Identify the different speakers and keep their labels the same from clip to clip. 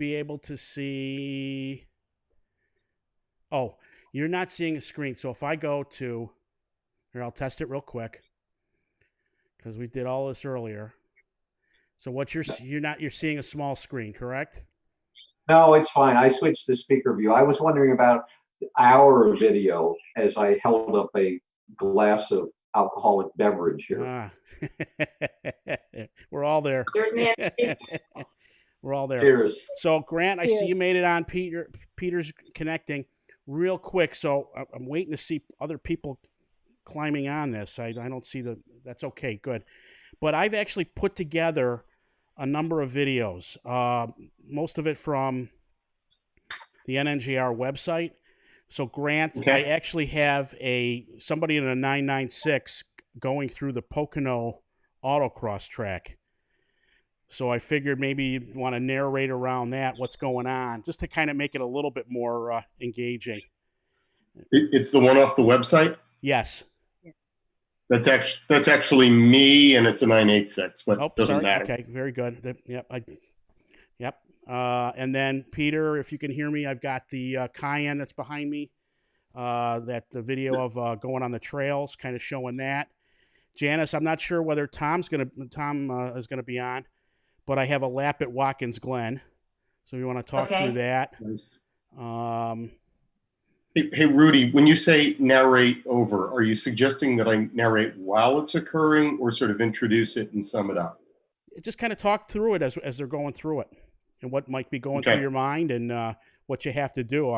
Speaker 1: be able to see. Oh, you're not seeing a screen. So if I go to here, I'll test it real quick because we did all this earlier. So what you're seeing a small screen, correct?
Speaker 2: No, it's fine. I switched to speaker view. I was wondering about our video as I held up a glass of alcoholic beverage here.
Speaker 1: Ah. We're all there.
Speaker 3: There's Nancy.
Speaker 1: We're all there.
Speaker 2: Cheers.
Speaker 1: So Grant, I see you
Speaker 4: Cheers.
Speaker 1: made it on. Peter's connecting real quick. So I'm waiting to see other people climbing on this. I don't see that's okay. Good. But I've actually put together a number of videos, most of it from the NNJR website. So Grant,
Speaker 5: Okay.
Speaker 1: I actually have somebody in a 996 going through the Pocono autocross track. So I figured maybe you'd want to narrate around that, what's going on, just to kind of make it a little bit more engaging.
Speaker 5: It's the one off the website.
Speaker 1: Yes.
Speaker 5: That's actually me, and it's a 986, but it doesn't matter.
Speaker 1: Okay, very good. Yep. And then Peter, if you can hear me, I've got the Cayenne that's behind me. The video of going on the trails, kind of showing that. Janice, I'm not sure whether Tom is gonna be on, but I have a lap at Watkins Glen, so we want to talk through that.
Speaker 5: Nice.
Speaker 1: Um,
Speaker 5: Hey, Rudy, when you say narrate over, are you suggesting that I narrate while it's occurring or sort of introduce it and sum it up?
Speaker 1: just kind of talk through it as they're going through it, and what might be going
Speaker 5: Okay.
Speaker 1: through your mind, and what you have to do.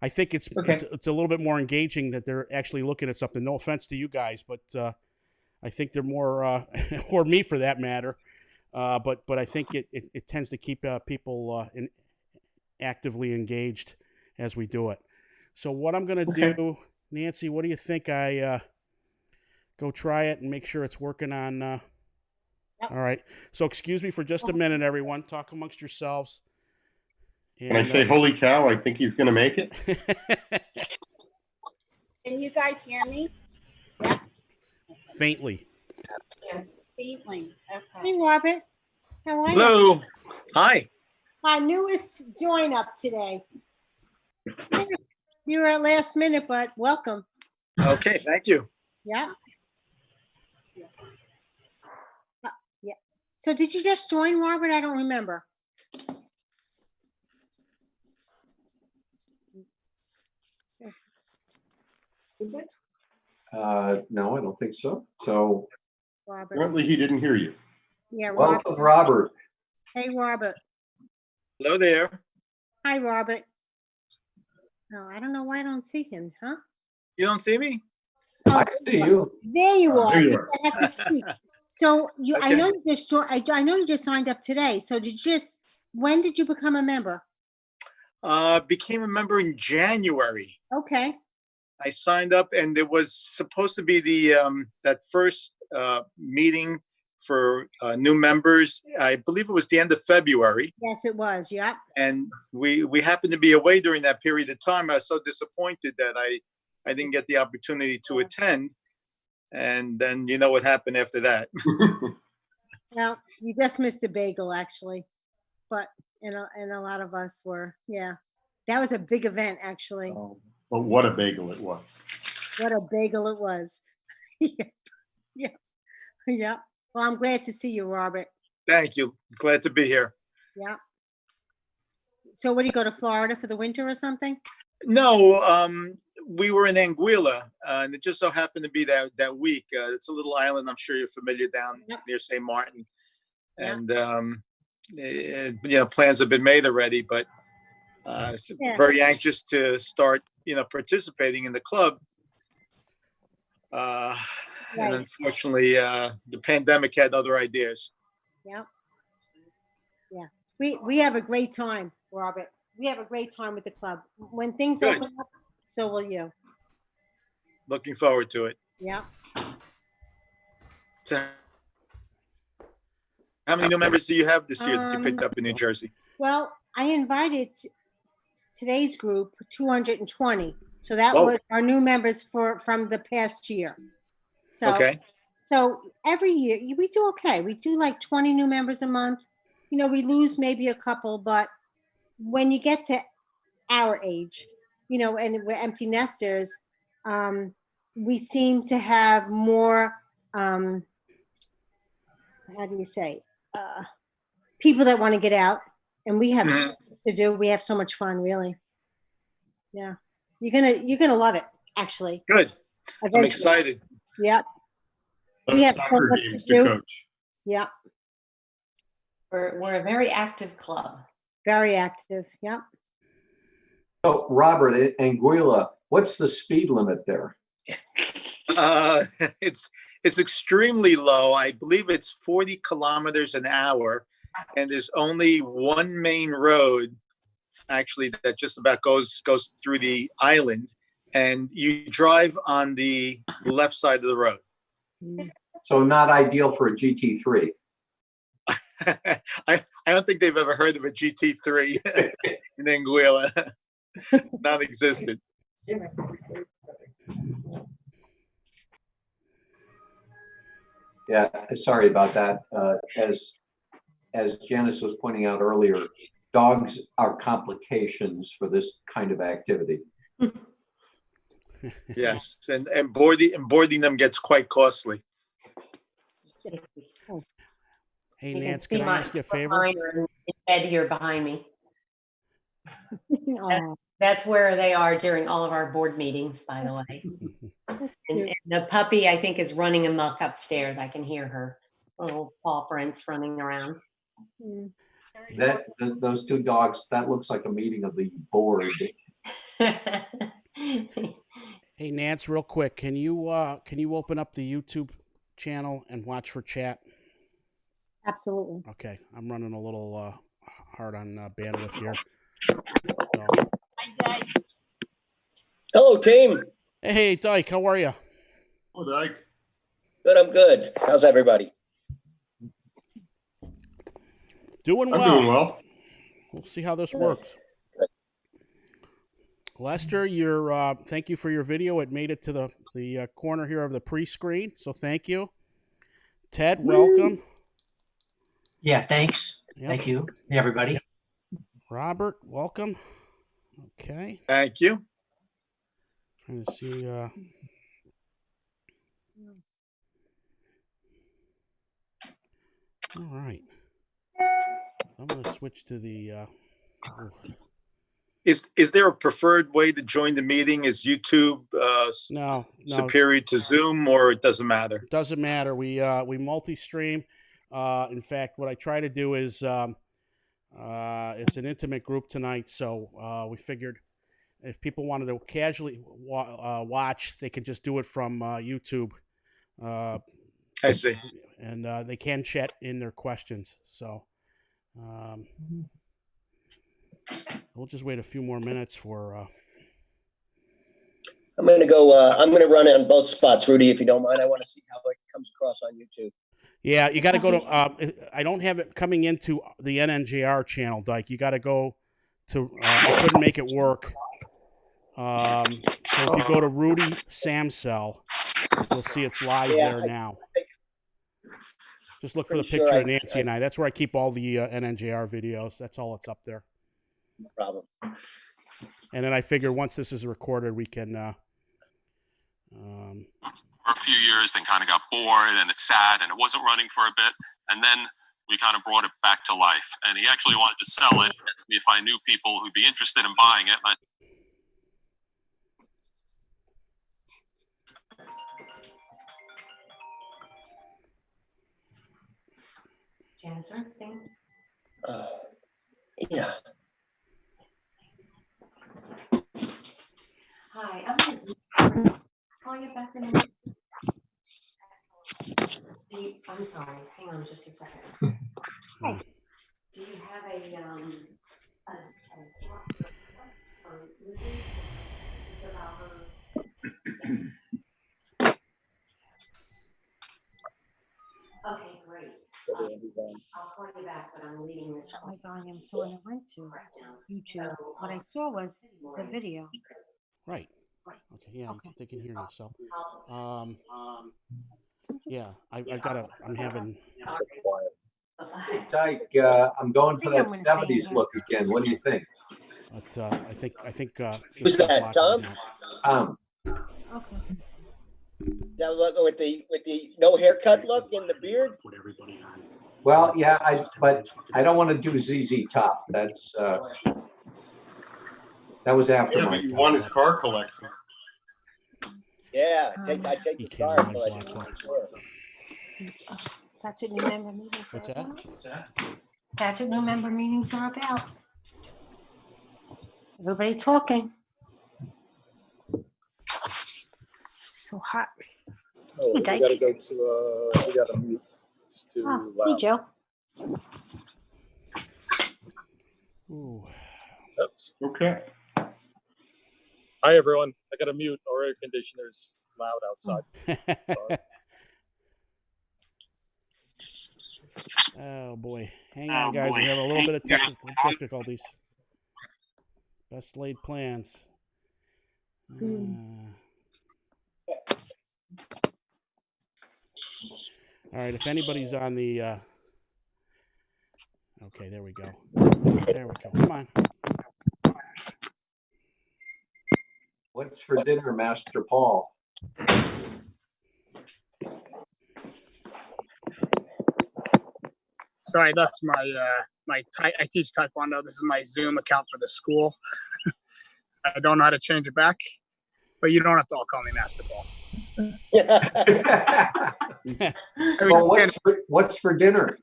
Speaker 1: I think it's a little bit more engaging that they're actually looking at something. No offense to you guys, but I think they're more, or me for that matter. But I think it tends to keep people actively engaged as we do it. So what I'm going to do, Nancy, what do you think? I go try it and make sure it's working on.
Speaker 4: Yep.
Speaker 1: All right. So excuse me for just a minute, everyone. Talk amongst yourselves.
Speaker 5: Can I say, holy cow, I think he's going to make it?
Speaker 4: Can you guys hear me?
Speaker 1: Faintly.
Speaker 4: Faintly. Okay.
Speaker 6: Hey, Robert. How are you?
Speaker 7: Hello. Hi.
Speaker 6: Our newest join up today. You were at last minute, but welcome.
Speaker 7: Okay, thank you.
Speaker 6: Yeah. Yeah. So did you just join, Robert? I don't remember.
Speaker 2: No, I don't think so. So
Speaker 6: Robert.
Speaker 5: Apparently he didn't hear you.
Speaker 6: Yeah, Robert.
Speaker 2: welcome, Robert.
Speaker 6: Hey, Robert.
Speaker 7: Hello there.
Speaker 6: Hi, Robert. No, I don't know why I don't see him, huh?
Speaker 7: You don't see me?
Speaker 2: I see you.
Speaker 6: There you are.
Speaker 5: There you are.
Speaker 6: I had to speak. So I
Speaker 7: Okay.
Speaker 6: know you just joined. I know you just signed up today. So when did you become a member?
Speaker 7: Became a member in January.
Speaker 6: Okay.
Speaker 7: I signed up, and there was supposed to be that first meeting for new members. I believe it was the end of February,
Speaker 6: Yes, it was. Yeah.
Speaker 7: and we happened to be away during that period of time. I was so disappointed that I didn't get the opportunity to attend, and then you know what happened after that.
Speaker 6: Well, you just missed a bagel, actually, but and a lot of us were. Yeah, that was a big event, actually.
Speaker 5: But what a bagel it was.
Speaker 6: What a bagel it was. Yeah. Yeah. Well, I'm glad to see you, Robert.
Speaker 7: Thank you. Glad to be here.
Speaker 6: Yeah. So, what do you go to Florida for the winter or something?
Speaker 7: No, we were in Anguilla, and it just so happened to be that week. It's a little island, I'm sure you're familiar, down
Speaker 6: Yep.
Speaker 7: near St. Martin.
Speaker 6: Yeah.
Speaker 7: And plans have been made already, but
Speaker 6: Yeah.
Speaker 7: very anxious to start, participating in the club. And
Speaker 6: Right.
Speaker 7: unfortunately, the pandemic had other ideas.
Speaker 6: Yeah. Yeah. We have a great time, Robert. We have a great time with the club. When things
Speaker 7: Good.
Speaker 6: open up, so will you.
Speaker 7: Looking forward to it.
Speaker 6: Yeah.
Speaker 7: So, how many new members do you have this year that you picked up in New Jersey?
Speaker 6: Well, I invited today's group 220. So that
Speaker 7: Whoa.
Speaker 6: was our new members from the past year. So
Speaker 7: Okay.
Speaker 6: So every year we do okay. We do like 20 new members a month. we lose maybe a couple, but when you get to our age, and we're empty nesters, we seem to have more, how do you say, people that want to get out, and we have so much to do. We have so much fun, really. Yeah, you're gonna love it, actually.
Speaker 7: Good. I'm
Speaker 6: Eventually.
Speaker 7: excited.
Speaker 6: Yep.
Speaker 5: Love
Speaker 6: We have so
Speaker 5: soccer
Speaker 6: much
Speaker 5: games
Speaker 6: to
Speaker 5: to
Speaker 6: do.
Speaker 5: coach.
Speaker 6: Yeah,
Speaker 3: We're a very active club.
Speaker 6: very active. Yep.
Speaker 2: So Robert, Anguilla, what's the speed limit there?
Speaker 7: Uh, it's extremely low. I believe it's 40 kilometers an hour, and there's only one main road, actually, that just about goes through the island, and you drive on the left side of the road.
Speaker 2: So not ideal for a GT3.
Speaker 7: I don't think they've ever heard of a GT3 in Anguilla. Non-existent.
Speaker 2: Yeah, sorry about that. As Janice was pointing out earlier, dogs are complications for this kind of activity.
Speaker 7: Yes, and boarding them gets quite costly.
Speaker 1: Hey,
Speaker 3: You
Speaker 1: Nance,
Speaker 3: see
Speaker 1: can I
Speaker 3: my
Speaker 1: ask you a favor?
Speaker 3: mine are in bed here behind me.
Speaker 6: Aw,
Speaker 3: That's where they are during all of our board meetings, by the way. And the puppy, I think, is running amok upstairs. I can hear her little paw prints running around.
Speaker 6: mm.
Speaker 2: Those two dogs, that looks like a meeting of the board.
Speaker 1: Hey, Nance, real quick, can you open up the YouTube channel and watch for chat?
Speaker 6: Absolutely.
Speaker 1: Okay, I'm running a little hard on bandwidth here. So,
Speaker 4: Hi, Dave.
Speaker 8: Hello, team.
Speaker 1: hey, Dyke, how are you?
Speaker 5: Oh, Dyke.
Speaker 8: Good, I'm good. How's everybody?
Speaker 1: Doing
Speaker 5: I'm
Speaker 1: well.
Speaker 5: doing well.
Speaker 1: We'll see how this works.
Speaker 8: Good.
Speaker 1: Lester, thank you for your video. It made it to the corner here of the pre-screen, so thank you. Ted, welcome.
Speaker 9: Yeah, thanks.
Speaker 1: Yep.
Speaker 9: Thank you, everybody.
Speaker 1: Robert, welcome. Okay.
Speaker 7: Thank you.
Speaker 1: Trying to see. All right. I'm going to switch to the.
Speaker 7: Is there a preferred way to join the meeting? Is YouTube
Speaker 1: No,
Speaker 7: superior to Zoom, or it doesn't matter?
Speaker 1: Doesn't matter. We multi-stream. In fact, what I try to do is it's an intimate group tonight, so we figured if people wanted to casually watch, they can just do it from YouTube.
Speaker 7: I see.
Speaker 1: And they can chat in their questions. So we'll just wait a few more minutes for.
Speaker 8: I'm going to go. I'm going to run on both spots, Rudy, if you don't mind. I want to see how it comes across on YouTube.
Speaker 1: Yeah, you got to go to. I don't have it coming into the NNJR channel, Dyke. You got to go to. I couldn't make it work. So if you go to Rudy Samsel, you'll see it's live there now. Just look for the picture of Nancy and I. That's where I keep all the NNJR videos. That's all that's up there.
Speaker 8: No problem.
Speaker 1: And then I figure once this is recorded, we can.
Speaker 10: For a few years, then kind of got bored and it's sad and it wasn't running for a bit. And then we kind of brought it back to life. And he actually wanted to sell it, asked me if I knew people who'd be interested in buying it. And
Speaker 3: Janice Ernstein.
Speaker 8: Yeah.
Speaker 3: Hi, I'm gonna call you back in a minute. I'm sorry, hang on just a second.
Speaker 1: Hi.
Speaker 3: Do you have a slot for Lucy about her? Okay, great. I'll call you back, but I'm leaving this.
Speaker 6: My volume. So when I went to YouTube, what I saw was the video.
Speaker 1: Right. Okay. Yeah,
Speaker 6: Okay.
Speaker 1: they can hear you. So, yeah, I got to. I'm having.
Speaker 2: Dyke, I'm going for
Speaker 6: I think
Speaker 2: that
Speaker 6: I'm gonna stay
Speaker 2: 70s
Speaker 6: here.
Speaker 2: look again. What do you think?
Speaker 1: But I think this
Speaker 8: Who's
Speaker 1: guy's
Speaker 8: that,
Speaker 1: locked right
Speaker 8: Tom?
Speaker 1: now.
Speaker 6: Okay.
Speaker 8: That look with the no haircut look and the beard?
Speaker 2: Well, yeah, but I don't want to do ZZ Top. That's that was after
Speaker 5: Yeah,
Speaker 2: my
Speaker 5: but you
Speaker 2: time.
Speaker 5: want his car collection.
Speaker 8: Yeah, I take
Speaker 1: He
Speaker 8: the
Speaker 1: can't
Speaker 8: car
Speaker 1: manage
Speaker 8: collection
Speaker 1: lock
Speaker 8: for sure.
Speaker 6: That's what new member meetings are
Speaker 1: What's that?
Speaker 6: about. That's what new member meetings are about. Everybody talking. So hot.
Speaker 7: Oh,
Speaker 6: Hey,
Speaker 7: we
Speaker 6: Dyke.
Speaker 7: gotta go to, we gotta mute. It's too
Speaker 6: Oh, hey,
Speaker 7: loud.
Speaker 6: Joe.
Speaker 1: Ooh.
Speaker 7: Oops.
Speaker 5: Okay.
Speaker 7: Hi, everyone. I gotta mute. Our air conditioner's loud outside. Sorry.
Speaker 1: Oh boy, hang on, guys. We're having a little bit of technical difficulties. Best laid plans. All right, if anybody's on the, okay, there we go. There we go. Come on.
Speaker 2: What's for dinner, Master Paul?
Speaker 11: Sorry, that's my I teach Taekwondo. This is my Zoom account for the school. I don't know how to change it back, but you don't have to all call me Master Paul.
Speaker 2: Well, what's for dinner?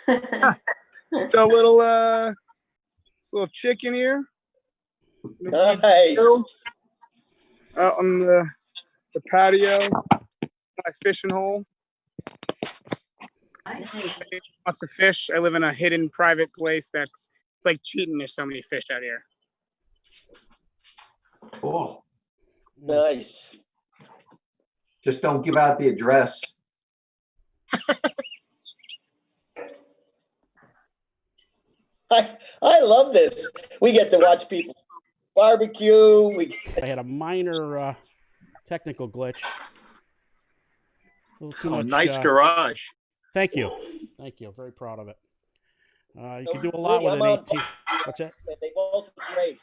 Speaker 11: Just a little chicken here.
Speaker 8: Nice.
Speaker 11: Out on the patio, my fishing hole. Lots of fish. I live in a hidden private place that's it's like cheating. There's so many fish out here.
Speaker 2: Cool.
Speaker 8: Nice.
Speaker 2: Just don't give out the address.
Speaker 8: I love this. We get to watch people barbecue.
Speaker 1: I had a minor technical glitch. A little too much,
Speaker 7: nice garage.
Speaker 1: Thank you. Thank you. Very proud of it. You
Speaker 8: So,
Speaker 1: can do a lot
Speaker 8: Rudy,
Speaker 1: with an 18. What's that?
Speaker 8: They both look great.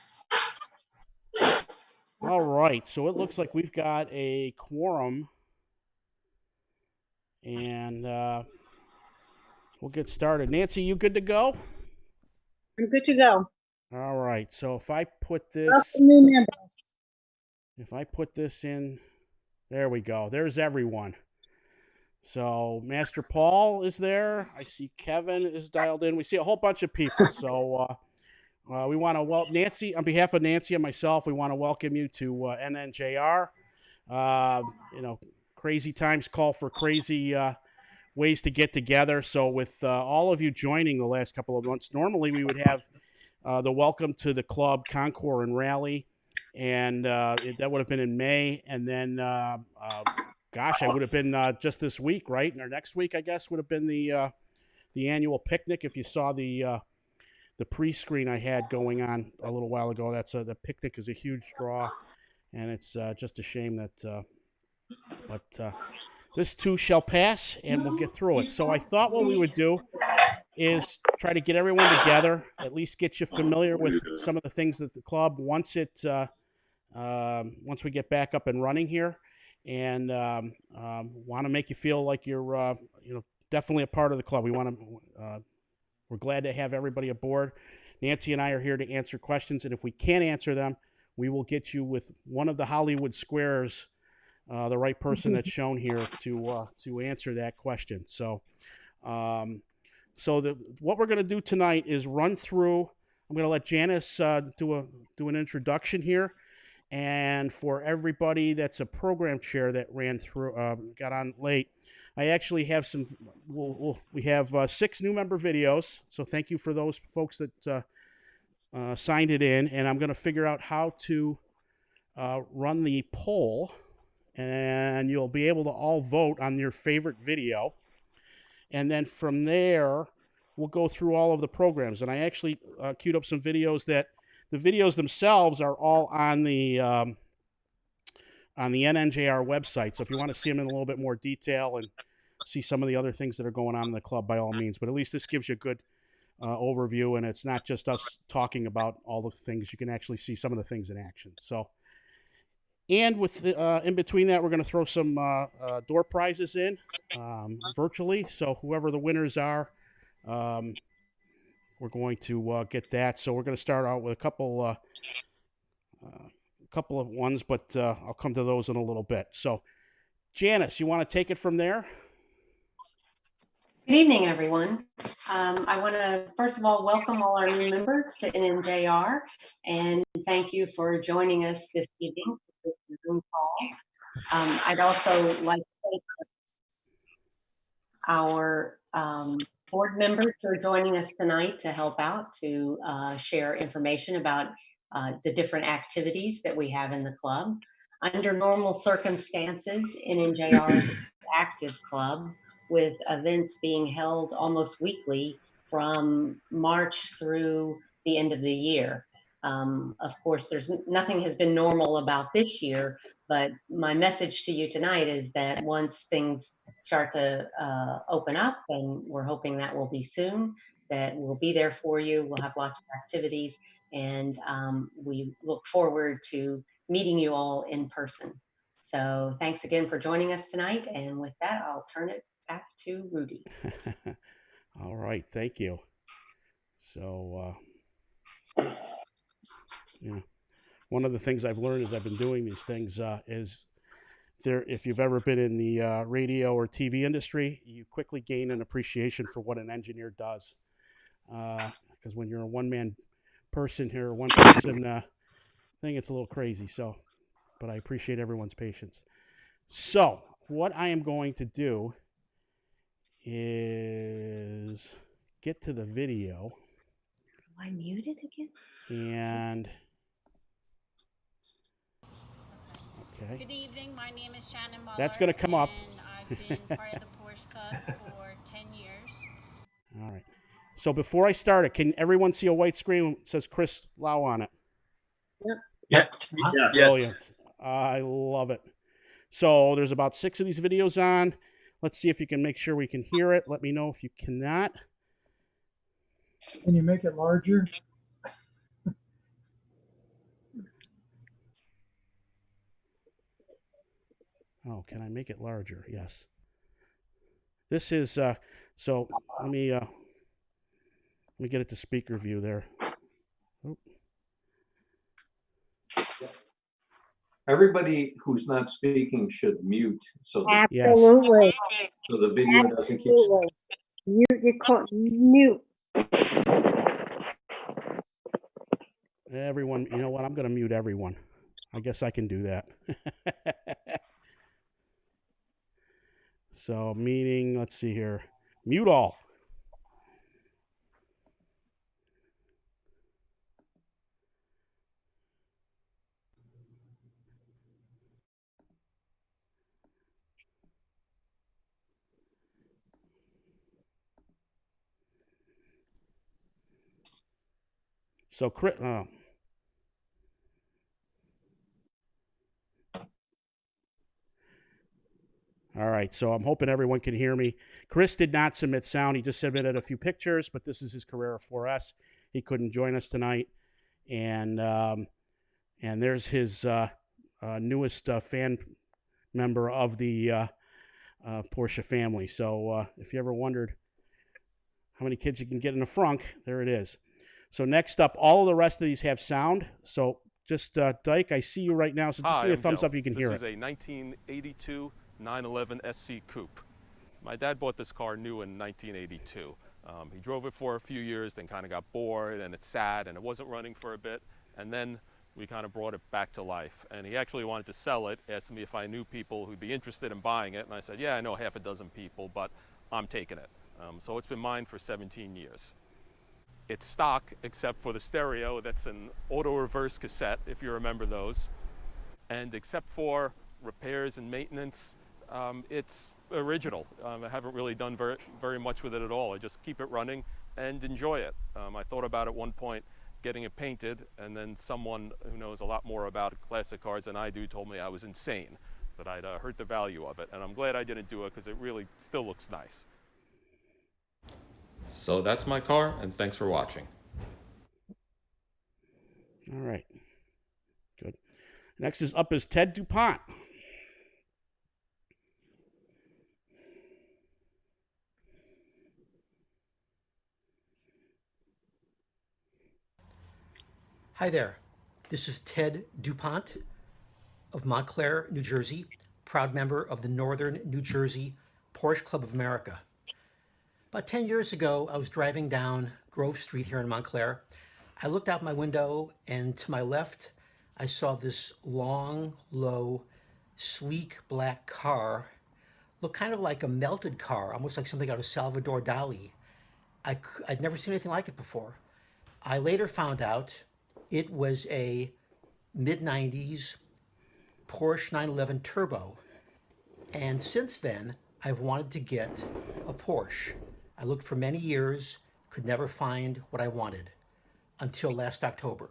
Speaker 1: All right. So it looks like we've got a quorum. And we'll get started. Nancy, you good to go?
Speaker 6: I'm good to go.
Speaker 1: All right. So if I put this,
Speaker 6: Welcome new members.
Speaker 1: if I put this in, there we go. There's everyone. So Master Paul is there. I see Kevin is dialed in. We see a whole bunch of people. So we want to welcome Nancy on behalf of Nancy and myself. We want to welcome you to NNJR. You know, crazy times call for crazy ways to get together. So with all of you joining the last couple of months, normally we would have the welcome to the club Concours and Rally, and that would have been in May, and then gosh, I would have been just this week, right? Or next week, I guess, would have been the annual picnic. If you saw the pre-screen I had going on a little while ago, that's the picnic is a huge draw, and it's just a shame that, but this too shall pass, and we'll get through it. So I thought what we would do is try to get everyone together, at least get you familiar with some of the things that the club once we get back up and running here. And want to make you feel like you're, definitely a part of the club. We're glad to have everybody aboard. Nancy and I are here to answer questions, and if we can't answer them, we will get you with one of the Hollywood squares, the right person that's shown here to answer that question. So, what we're going to do tonight is run through. I'm going to let Janice do an introduction here. And for everybody that's a program chair that got on late, I actually have we have 6 new member videos. So thank you for those folks that signed it in. And I'm going to figure out how to run the poll. And you'll be able to all vote on your favorite video. And then from there, we'll go through all of the programs. And I actually queued up some videos that the videos themselves are all on the NNJR website. So if you want to see them in a little bit more detail and see some of the other things that are going on in the club, by all means. But at least this gives you a good overview, and it's not just us talking about all the things. You can actually see some of the things in action. So, and with in between that, we're going to throw some door prizes in virtually. So whoever the winners are, we're going to get that. So we're going to start out with a couple of ones, but I'll come to those in a little bit. So, Janice, you want to take it from there?
Speaker 3: Good evening, everyone. I want to, first of all, welcome all our new members to NNJR, and thank you for joining us this evening for this Zoom call. I'd also like to thank our board members who are joining us tonight to help out, to share information about the different activities that we have in the club. Under normal circumstances, NNJR is an active club, with events being held almost weekly from March through the end of the year. Of course, nothing has been normal about this year, but my message to you tonight is that once things start to open up, and we're hoping that will be soon, that we'll be there for you. We'll have lots of activities, and we look forward to meeting you all in person. So thanks again for joining us tonight. And with that, I'll turn it back to Rudy.
Speaker 1: All right, thank you. So, yeah, one of the things I've learned as I've been doing these things is if you've ever been in the radio or TV industry, you quickly gain an appreciation for what an engineer does. Because when you're a one-man person here, or one person thing, it's a little crazy. So, but I appreciate everyone's patience. So, what I am going to do is get to the video.
Speaker 3: Am I muted again?
Speaker 1: And okay.
Speaker 4: Good evening. My name is Shannon Muller.
Speaker 1: That's going to come up.
Speaker 4: And I've been part of the Porsche Club for 10 years.
Speaker 1: All right. So before I start it, can everyone see a white screen that says Chris Lau on it?
Speaker 6: Yep.
Speaker 5: Yeah.
Speaker 7: Yes.
Speaker 1: Brilliant. I love it. So there's about 6 of these videos on. Let's see if you can make sure we can hear it. Let me know if you cannot.
Speaker 12: Can you make it larger?
Speaker 1: Oh, can I make it larger? Yes. This is so let me get it to speaker view there. Oh.
Speaker 2: Everybody who's not speaking should mute so the,
Speaker 6: Absolutely.
Speaker 2: so the video doesn't keep.
Speaker 6: Absolutely. Mute.
Speaker 1: Everyone, you know what? I'm going to mute everyone. I guess I can do that. So, meaning, let's see here. Mute all. So, all right, so I'm hoping everyone can hear me. Chris did not submit sound. He just submitted a few pictures, but this is his Carrera 4S. He couldn't join us tonight. And there's his newest fan member of the Porsche family. So if you ever wondered how many kids you can get in the frunk, there it is. So next up, all of the rest of these have sound. So just, Dyke, I see you right now, so just give me a thumbs up, you can hear it.
Speaker 10: This is a 1982 911 SC Coupe. My dad bought this car new in 1982. He drove it for a few years, then kind of got bored, and it sat, and it wasn't running for a bit. And then we kind of brought it back to life. And he actually wanted to sell it, asked me if I knew people who'd be interested in buying it. And I said, yeah, I know half a dozen people, but I'm taking it. So it's been mine for 17 years. It's stock, except for the stereo. That's an auto reverse cassette, if you remember those. And except for repairs and maintenance, it's original. I haven't really done very much with it at all. I just keep it running and enjoy it. I thought about at one point getting it painted, and then someone who knows a lot more about classic cars than I do told me I was insane. that I'd hurt the value of it. And I'm glad I didn't do it because it really still looks nice. So that's my car, and thanks for watching.
Speaker 1: All right. Good. Next is Ted DuPont.
Speaker 9: Hi there. This is Ted DuPont of Montclair, New Jersey, proud member of the Northern New Jersey Porsche Club of America. About 10 years ago, I was driving down Grove Street here in Montclair. I looked out my window, and to my left, I saw this long, low, sleek black car. Looked kind of like a melted car, almost like something out of Salvador Dali. I'd never seen anything like it before. I later found out it was a mid-90s Porsche 911 Turbo. And since then, I've wanted to get a Porsche. I looked for many years, could never find what I wanted, until last October.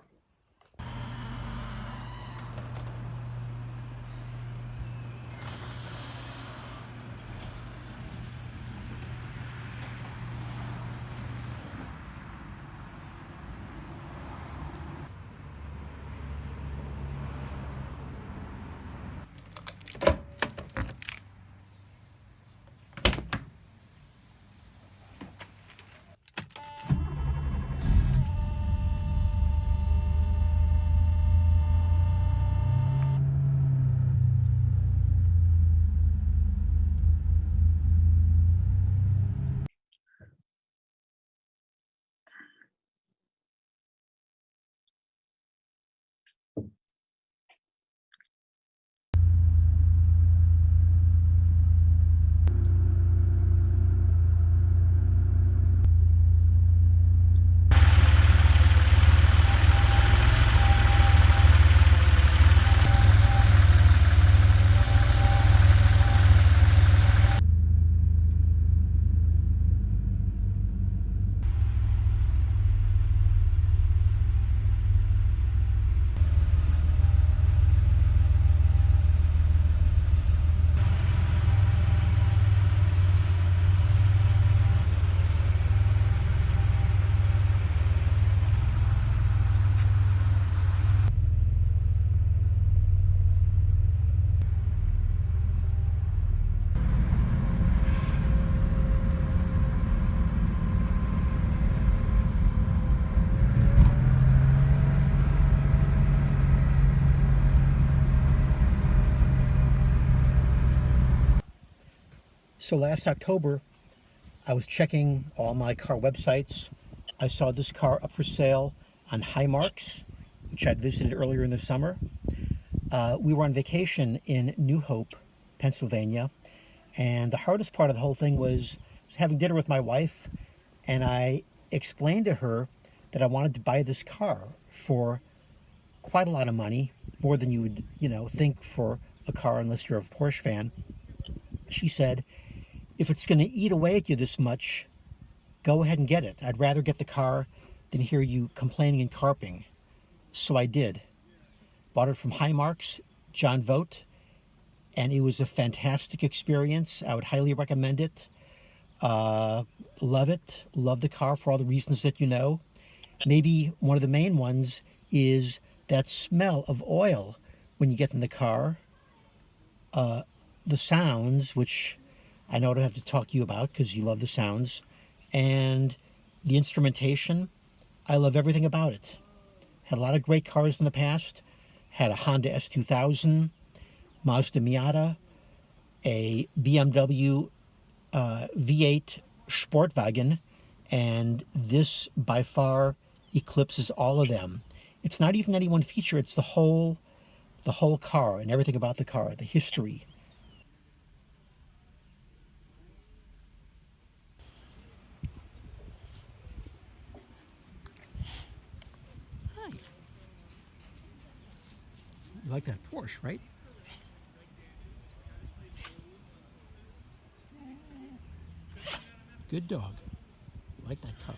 Speaker 9: So last October, I was checking all my car websites. I saw this car up for sale on Highmarks, which I'd visited earlier in the summer. We were on vacation in New Hope, Pennsylvania, and the hardest part of the whole thing was having dinner with my wife, and I explained to her that I wanted to buy this car for quite a lot of money, more than you would, think for a car unless you're a Porsche fan. She said, if it's going to eat away at you this much, go ahead and get it. I'd rather get the car than hear you complaining and carping. So I did. Bought it from Highmarks, John Vogt, and it was a fantastic experience. I would highly recommend it. Love it. Love the car for all the reasons that you know. Maybe one of the main ones is that smell of oil when you get in the car. The sounds, which I know I don't have to talk to you about because you love the sounds, and the instrumentation. I love everything about it. Had a lot of great cars in the past. Had a Honda S2000, Mazda Miata, a BMW V8 Sportwagen, and this by far eclipses all of them. It's not even any one feature, it's the whole car and everything about the car, the history. Hi. You like that Porsche, right? Good dog. You like that car.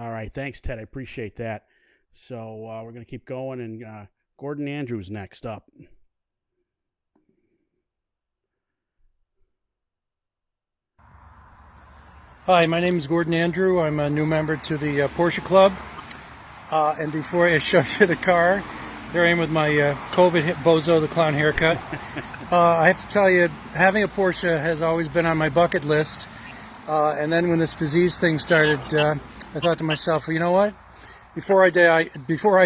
Speaker 1: All right. Thanks, Ted. I appreciate that. So we're going to keep going, and Gordon Andrews next up.
Speaker 12: Hi, my name is Gordon Andrew. I'm a new member to the Porsche Club. And before I show you the car, there I am with my COVID hit bozo the clown haircut. I have to tell you, having a Porsche has always been on my bucket list. And then when this disease thing started, I thought to myself, well, you know what? Before I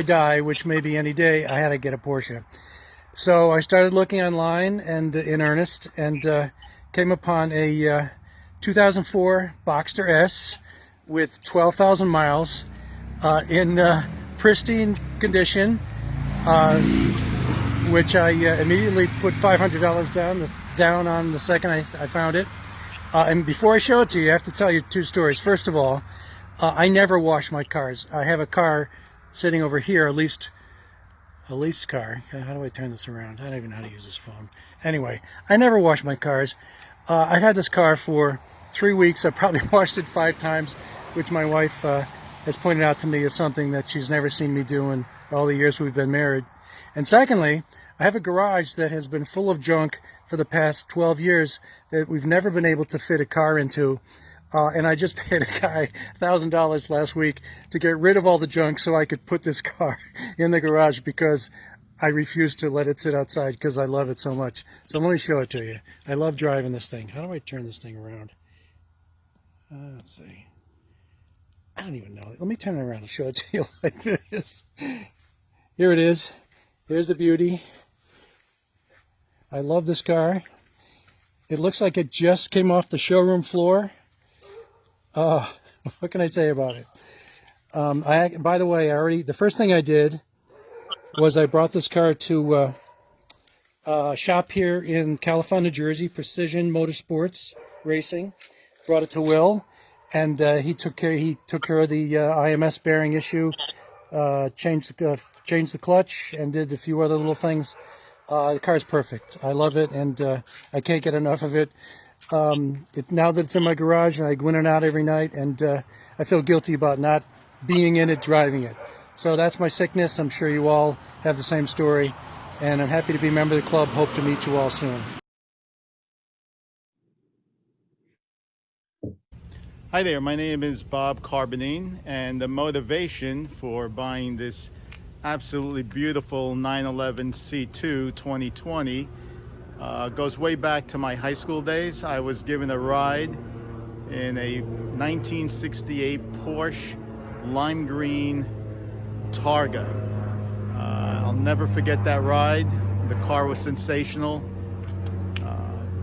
Speaker 12: die, which may be any day, I had to get a Porsche. So I started looking online and in earnest, and came upon a 2004 Boxster S with 12,000 miles in pristine condition, which I immediately put $500 down on the second I found it. And before I show it to you, I have to tell you two stories. First of all, I never wash my cars. I have a car sitting over here, a leased car. How do I turn this around? I don't even know how to use this phone. Anyway, I never wash my cars. I've had this car for 3 weeks. I probably washed it 5 times, which my wife has pointed out to me is something that she's never seen me do in all the years we've been married. And secondly, I have a garage that has been full of junk for the past 12 years that we've never been able to fit a car into. And I just paid a guy $1,000 last week to get rid of all the junk so I could put this car in the garage, because I refuse to let it sit outside because I love it so much. So let me show it to you. I love driving this thing. How do I turn this thing around? Let's see. I don't even know. Let me turn it around and show it to you like this. Here it is. Here's the beauty. I love this car. It looks like it just came off the showroom floor. What can I say about it? By the way, the first thing I did was I brought this car to a shop here in Califon, New Jersey, Precision Motorsports Racing. Brought it to Will, and he took care of the IMS bearing issue, changed the clutch, and did a few other little things. The car is perfect. I love it, and I can't get enough of it. Now that it's in my garage, and I go in and out every night, and I feel guilty about not being in it, driving it. So that's my sickness. I'm sure you all have the same story, and I'm happy to be a member of the club. Hope to meet you all soon.
Speaker 13: Hi there, my name is Bob Carbonine, and the motivation for buying this absolutely beautiful 911 C2 2020 goes way back to my high school days. I was given a ride in a 1968 Porsche lime green Targa. I'll never forget that ride. The car was sensational.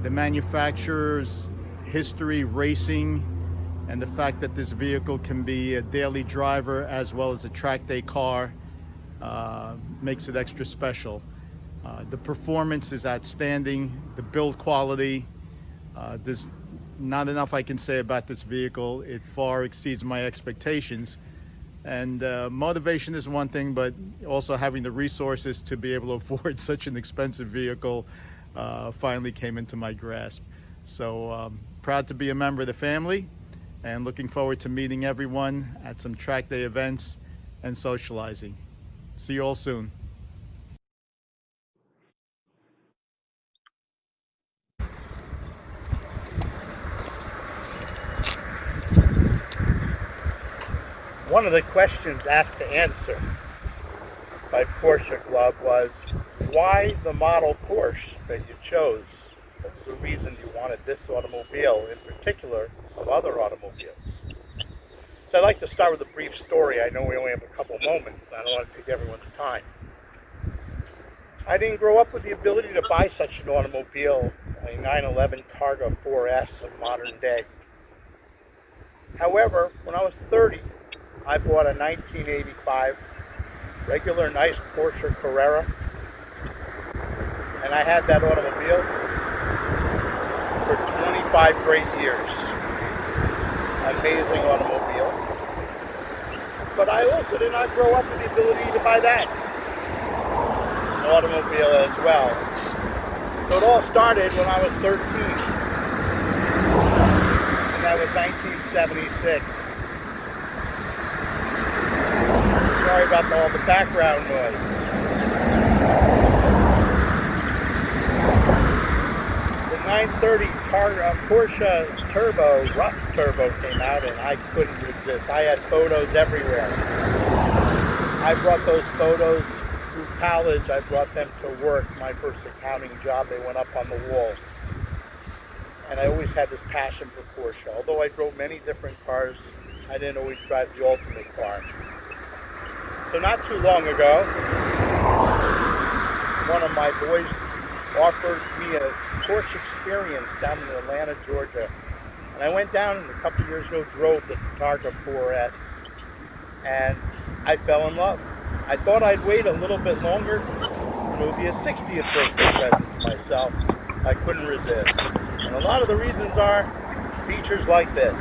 Speaker 13: The manufacturer's history, racing, and the fact that this vehicle can be a daily driver as well as a track day car makes it extra special. The performance is outstanding. The build quality, there's not enough I can say about this vehicle. It far exceeds my expectations. And motivation is one thing, but also having the resources to be able to afford such an expensive vehicle finally came into my grasp. So proud to be a member of the family, and looking forward to meeting everyone at some track day events and socializing. See you all soon.
Speaker 14: One of the questions asked to answer by Porsche Club was, why the model Porsche that you chose? What was the reason you wanted this automobile in particular of other automobiles? So I'd like to start with a brief story. I know we only have a couple moments, and I don't want to take everyone's time. I didn't grow up with the ability to buy such an automobile, a 911 Targa 4S of modern day. However, when I was 30, I bought a 1985 regular nice Porsche Carrera, and I had that automobile for 25 great years. Amazing automobile. But I also did not grow up with the ability to buy that automobile as well. So it all started when I was 13, and that was 1976. Sorry about all the background noise. The 930 Porsche Turbo, rough turbo came out and I couldn't resist. I had photos everywhere. I brought those photos through college. I brought them to work, my first accounting job. They went up on the wall. And I always had this passion for Porsche. Although I drove many different cars, I didn't always drive the ultimate car. So not too long ago, one of my boys offered me a Porsche experience down in Atlanta, Georgia. And I went down and a couple years ago drove the Targa 4S and I fell in love. I thought I'd wait a little bit longer and it would be a 60th birthday present to myself. I couldn't resist. And a lot of the reasons are features like this.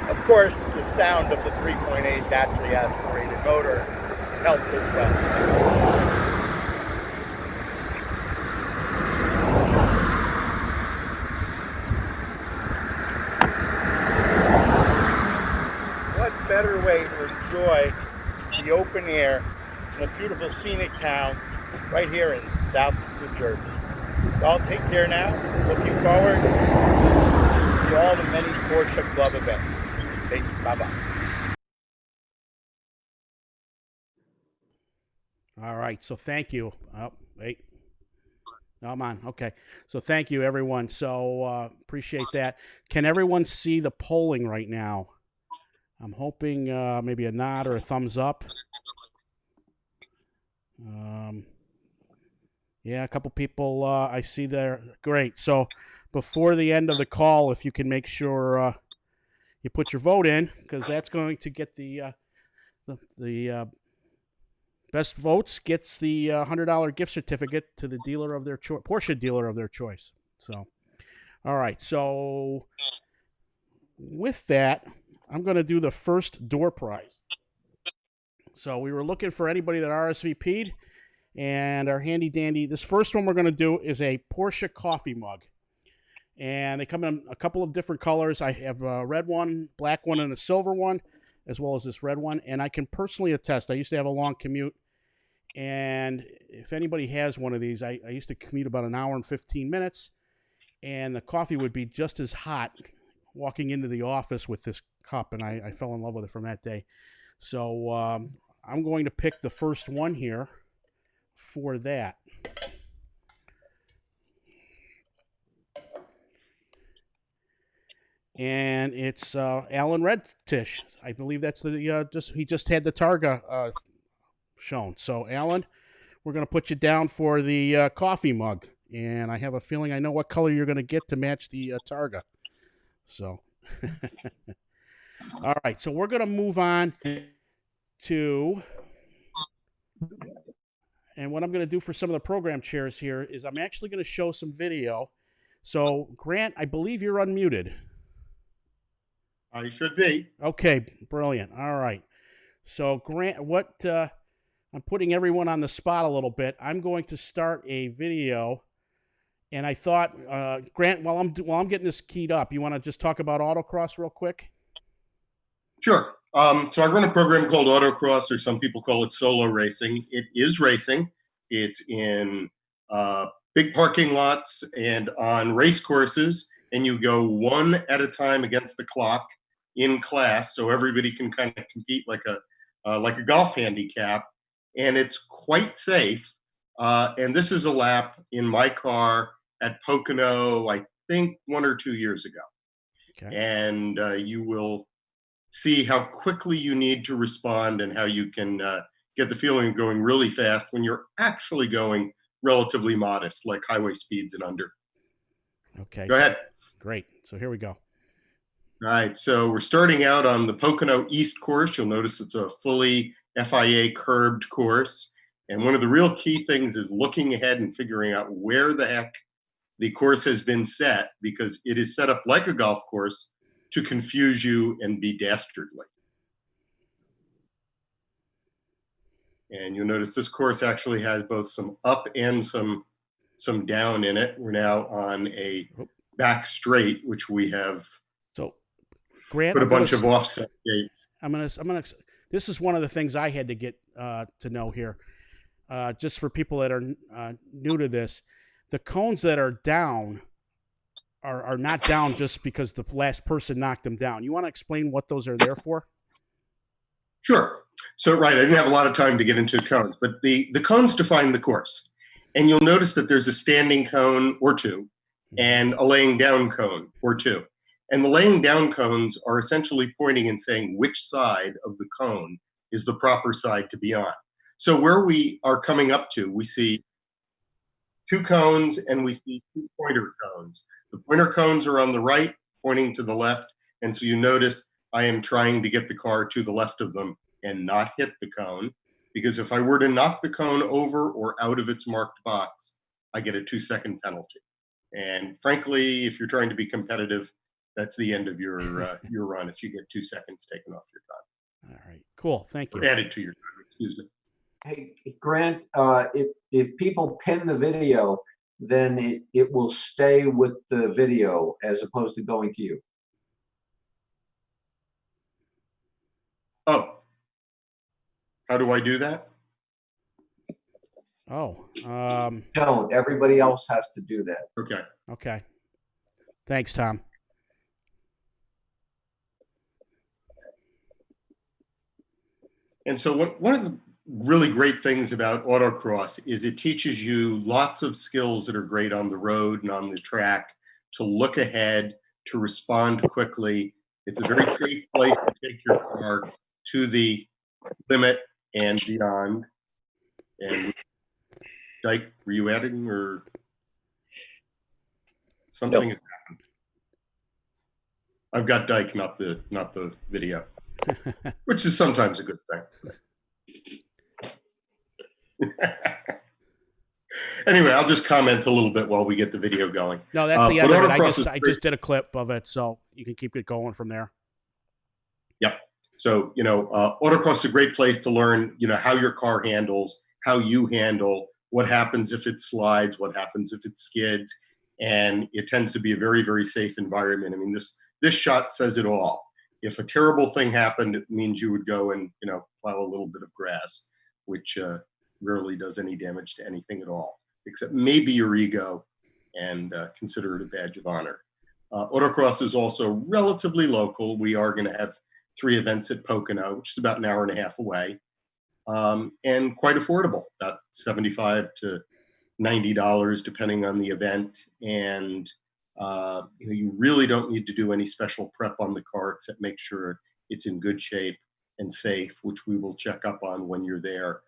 Speaker 14: Of course, the sound of the 3.8 naturally aspirated motor helped as well. What better way to enjoy the open air in a beautiful scenic town right here in South New Jersey. Y'all take care now. Looking forward to all the many Porsche Club events. Thank you. Bye-bye.
Speaker 1: All right. So thank you. Oh, wait. No, I'm on. Okay. So thank you, everyone. So appreciate that. Can everyone see the polling right now? I'm hoping maybe a nod or a thumbs up. Yeah, a couple people I see there. Great. So before the end of the call, if you can make sure you put your vote in, because that's going to get the best votes gets the $100 gift certificate to the dealer of their choice, Porsche dealer of their choice. So, all right. So with that, I'm going to do the first door prize. So we were looking for anybody that RSVP'd. And our handy dandy, this first one we're going to do is a Porsche coffee mug. And they come in a couple of different colors. I have a red one, black one, and a silver one, as well as this red one. And I can personally attest, I used to have a long commute. And if anybody has one of these, I used to commute about an hour and 15 minutes. And the coffee would be just as hot walking into the office with this cup. And I fell in love with it from that day. So I'm going to pick the first one here for that. And it's Alan Redtish. I believe that's the he just had the Targa shown. So Alan, we're going to put you down for the coffee mug, and I have a feeling I know what color you're going to get to match the Targa. So all right, so we're going to move on to. And what I'm going to do for some of the program chairs here is I'm actually going to show some video. So, Grant, I believe you're unmuted.
Speaker 5: I should be.
Speaker 1: Okay, brilliant. All right. So, Grant, I'm putting everyone on the spot a little bit. I'm going to start a video, and I thought, Grant, while I'm getting this keyed up, you want to just talk about autocross real quick?
Speaker 5: Sure. So I run a program called Autocross, or some people call it solo racing. It is racing. It's in big parking lots and on race courses, and you go one at a time against the clock in class, so everybody can kind of compete like a golf handicap, and it's quite safe. And this is a lap in my car at Pocono, I think 1 or 2 years ago. Okay. And you will see how quickly you need to respond and how you can get the feeling of going really fast when you're actually going relatively modest, like highway speeds and under.
Speaker 1: Okay.
Speaker 5: Go ahead.
Speaker 1: Great. So here we go.
Speaker 5: All right. So we're starting out on the Pocono East course. You'll notice it's a fully FIA curbed course. And one of the real key things is looking ahead and figuring out where the heck the course has been set, because it is set up like a golf course to confuse you and be dastardly. And you'll notice this course actually has both some up and some down in it. We're now on a back straight, which we have.
Speaker 1: So Grant,
Speaker 5: put a bunch of offset gates.
Speaker 1: This is one of the things I had to get to know here. Just for people that are new to this, the cones that are down are not down just because the last person knocked them down. You want to explain what those are there for?
Speaker 5: Sure. So, right, I didn't have a lot of time to get into cones, but the cones define the course. And you'll notice that there's a standing cone or two and a laying down cone or two. And the laying down cones are essentially pointing and saying which side of the cone is the proper side to be on. So where we are coming up to, we see two cones and we see two pointer cones. The pointer cones are on the right, pointing to the left. And so you notice I am trying to get the car to the left of them and not hit the cone. Because if I were to knock the cone over or out of its marked box, I get a 2-second penalty. And frankly, if you're trying to be competitive, that's the end of your run if you get 2 seconds taken off your time.
Speaker 1: All right, cool. Thank you.
Speaker 5: Or added to your time, excuse me.
Speaker 2: Hey, Grant, if people pin the video, then it will stay with the video as opposed to going to you.
Speaker 5: Oh, how do I do that?
Speaker 1: Oh,
Speaker 2: Don't. Everybody else has to do that.
Speaker 5: Okay.
Speaker 1: Okay. Thanks, Tom.
Speaker 5: And so one of the really great things about autocross is it teaches you lots of skills that are great on the road and on the track, to look ahead, to respond quickly. It's a very safe place to take your car to the limit and beyond. And Dyke, were you adding or something? Has happened. I've got Dyke, not the video, which is sometimes a good thing. Anyway, I'll just comment a little bit while we get the video going.
Speaker 1: No, that's the end of it. I just did a clip of it, so you can keep it going from there.
Speaker 5: Yep. So, autocross is a great place to learn, how your car handles, how you handle, what happens if it slides, what happens if it skids. And it tends to be a very, very safe environment. I mean, this shot says it all. If a terrible thing happened, it means you would go and, plow a little bit of grass, which rarely does any damage to anything at all, except maybe your ego, and consider it a badge of honor. Autocross is also relatively local. We are going to have 3 events at Pocono, which is about an hour and a half away, and quite affordable, about $75 to $90 depending on the event. And you really don't need to do any special prep on the car except make sure it's in good shape and safe, which we will check up on when you're there.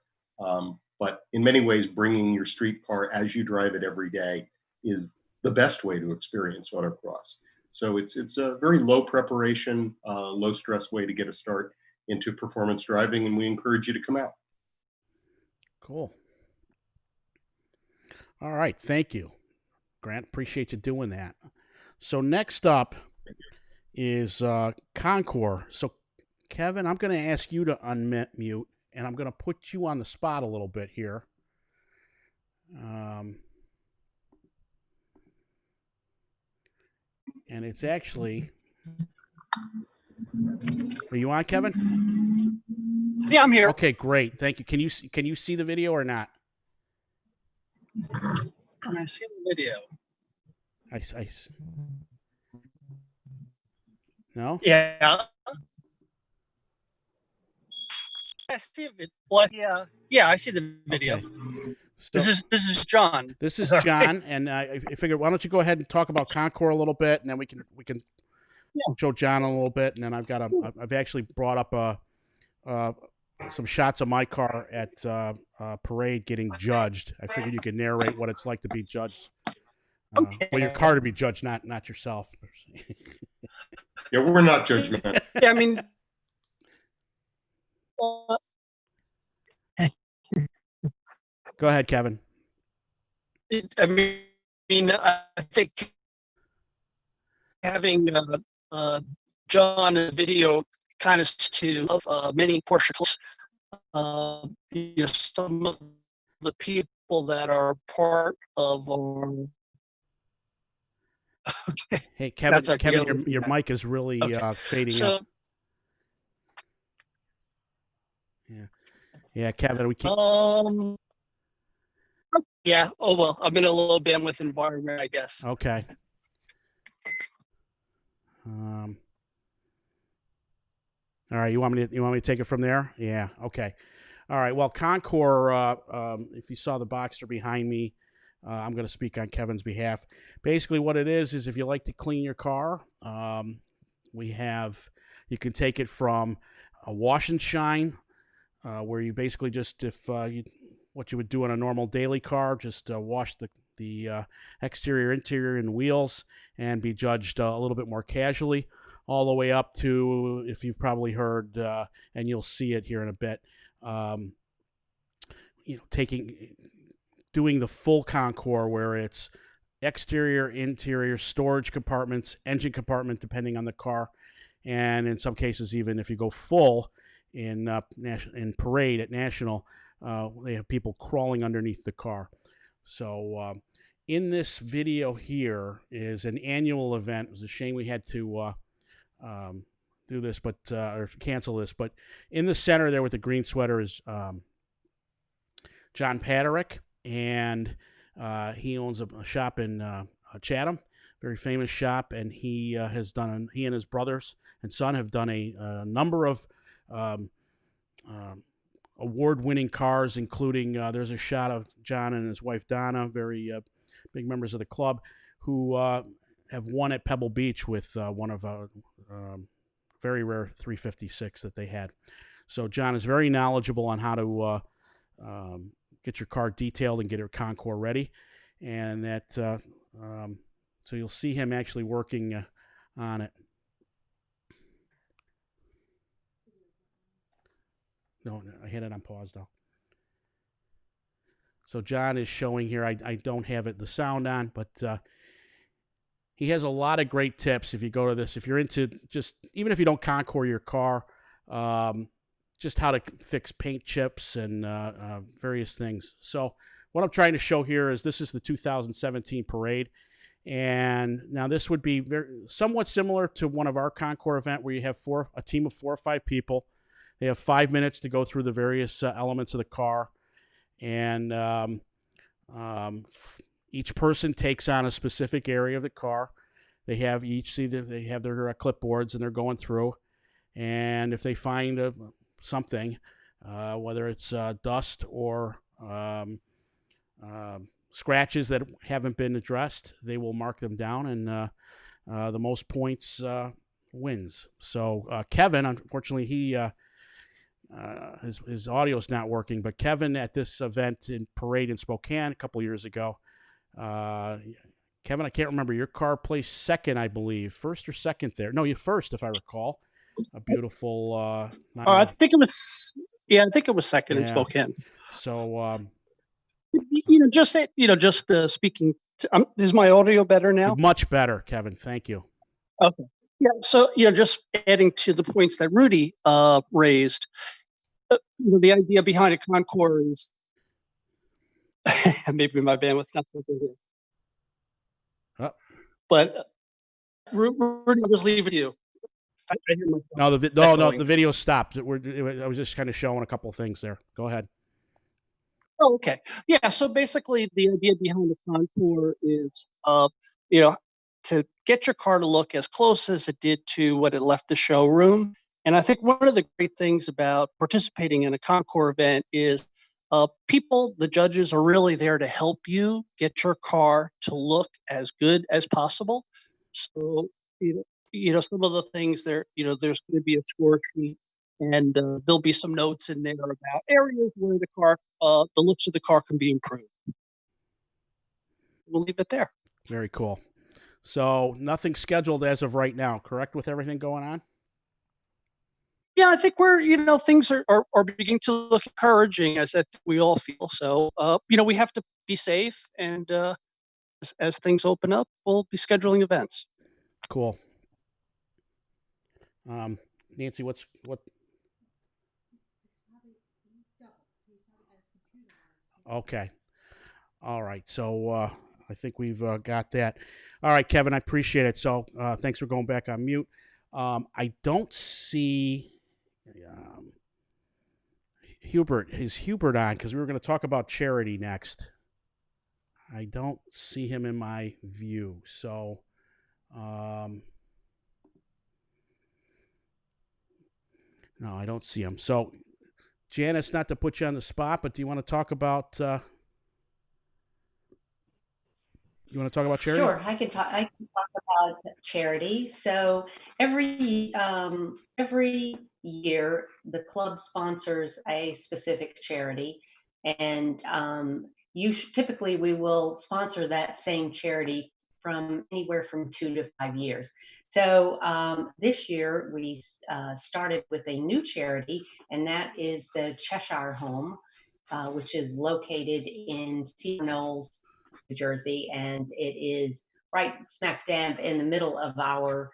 Speaker 5: But in many ways, bringing your street car as you drive it every day is the best way to experience autocross. So it's a very low preparation, low stress way to get a start into performance driving, and we encourage you to come out.
Speaker 1: Cool. All right, thank you, Grant. Appreciate you doing that. So next up is Concours. So Kevin, I'm going to ask you to unmute, and I'm going to put you on the spot a little bit here. And it's actually, are you on, Kevin?
Speaker 15: Yeah, I'm here.
Speaker 1: Okay, great. Thank you. Can you see the video or not?
Speaker 15: Can I see the video?
Speaker 1: No?
Speaker 15: Yeah. I see it. Well, yeah, I see the video.
Speaker 1: Okay. So,
Speaker 15: this is John.
Speaker 1: This is John, and I figured, why don't you go ahead and talk about Concours a little bit, and then we can show John a little bit, and then I've actually brought up some shots of my car at Parade getting judged. I figured you could narrate what it's like to be judged.
Speaker 15: Okay.
Speaker 1: Well, your car to be judged, not yourself.
Speaker 5: Yeah, we're not judgmental.
Speaker 15: Yeah, I mean.
Speaker 1: Go ahead, Kevin.
Speaker 15: I think having John in the video kind of to many Porsche cars, some of the people that are part of our
Speaker 1: Hey, Kevin,
Speaker 15: That's okay.
Speaker 1: Kevin, your mic is really
Speaker 15: Okay.
Speaker 1: fading
Speaker 15: So,
Speaker 1: up. Yeah, yeah, Kevin, we keep.
Speaker 15: yeah. Oh well, I'm in a low bandwidth environment, I guess.
Speaker 1: Okay. All right, you want me to take it from there? Yeah. Okay. All right. Well, Concours, if you saw the Boxster behind me, I'm going to speak on Kevin's behalf. Basically, what it is if you like to clean your car, you can take it from a wash and shine, where you basically just, what you would do on a normal daily car, just wash the exterior, interior, and wheels, and be judged a little bit more casually, all the way up to, if you've probably heard, and you'll see it here in a bit, doing the full Concours, where it's exterior, interior, storage compartments, engine compartment, depending on the car, and in some cases, even if you go full in Parade at National, they have people crawling underneath the car. So in this video here is an annual event. It was a shame we had to do this, or cancel this. But in the center there with the green sweater is John Paterick, and he owns a shop in Chatham, very famous shop, and he he and his brothers and son have done a number of award-winning cars, including there's a shot of John and his wife Donna, very big members of the club, who have won at Pebble Beach with one of a very rare 356 that they had. So John is very knowledgeable on how to get your car detailed and get your Concours ready, and that so you'll see him actually working on it. No, I had it on pause though. So John is showing here. I don't have the sound on, but he has a lot of great tips. If you go to this, if you're into even if you don't Concours your car, just how to fix paint chips and various things. So what I'm trying to show here is this is the 2017 Parade. And now this would be somewhat similar to one of our Concours event where you have a team of 4 or 5 people. They have 5 minutes to go through the various elements of the car. And each person takes on a specific area of the car. They have their clipboards, and they're going through. And if they find something, whether it's dust or scratches that haven't been addressed, they will mark them down, and the most points wins. So Kevin, unfortunately, his audio is not working, but Kevin at this event in Parade in Spokane a couple years ago, Kevin, I can't remember, your car placed second, I believe, first or second there. No, you first, if I recall. A beautiful.
Speaker 15: I think it was second in Spokane.
Speaker 1: So,
Speaker 15: just speaking. Is my audio better now?
Speaker 1: Much better, Kevin. Thank you.
Speaker 15: Okay. Yeah. So, just adding to the points that Rudy raised, the idea behind a Concours is maybe my bandwidth's not so good here. But Rudy, I'll just leave it to you. I hear myself.
Speaker 1: No, the video stopped. I was just kind of showing a couple of things there. Go ahead.
Speaker 15: Oh, okay. Yeah. So basically, the idea behind the Concours is, to get your car to look as close as it did to what it left the showroom. And I think one of the great things about participating in a Concours event is the judges are really there to help you get your car to look as good as possible. So, some of the things there, there's going to be a score sheet, and there'll be some notes in there about areas where the looks of the car can be improved. We'll leave it there.
Speaker 1: Very cool. So nothing scheduled as of right now, correct, with everything going on?
Speaker 15: Yeah, I think things are beginning to look encouraging, as we all feel. So, we have to be safe, and as things open up, we'll be scheduling events.
Speaker 1: Cool. Nancy, what? Okay. All right. So I think we've got that. All right, Kevin, I appreciate it. So thanks for going back on mute. I don't see Hubert. Is Hubert on? Because we were going to talk about charity next. I don't see him in my view. So, no, I don't see him. So, Janice, not to put you on the spot, but do you want to talk about? You want to talk about charity?
Speaker 3: Sure, I can talk. I can talk about charity. So every year, the club sponsors a specific charity, and typically we will sponsor that same charity from anywhere from 2 to 5 years. So this year we started with a new charity, and that is the Cheshire Home, which is located in Cedar Knolls, New Jersey, and it is right smack dab in the middle of our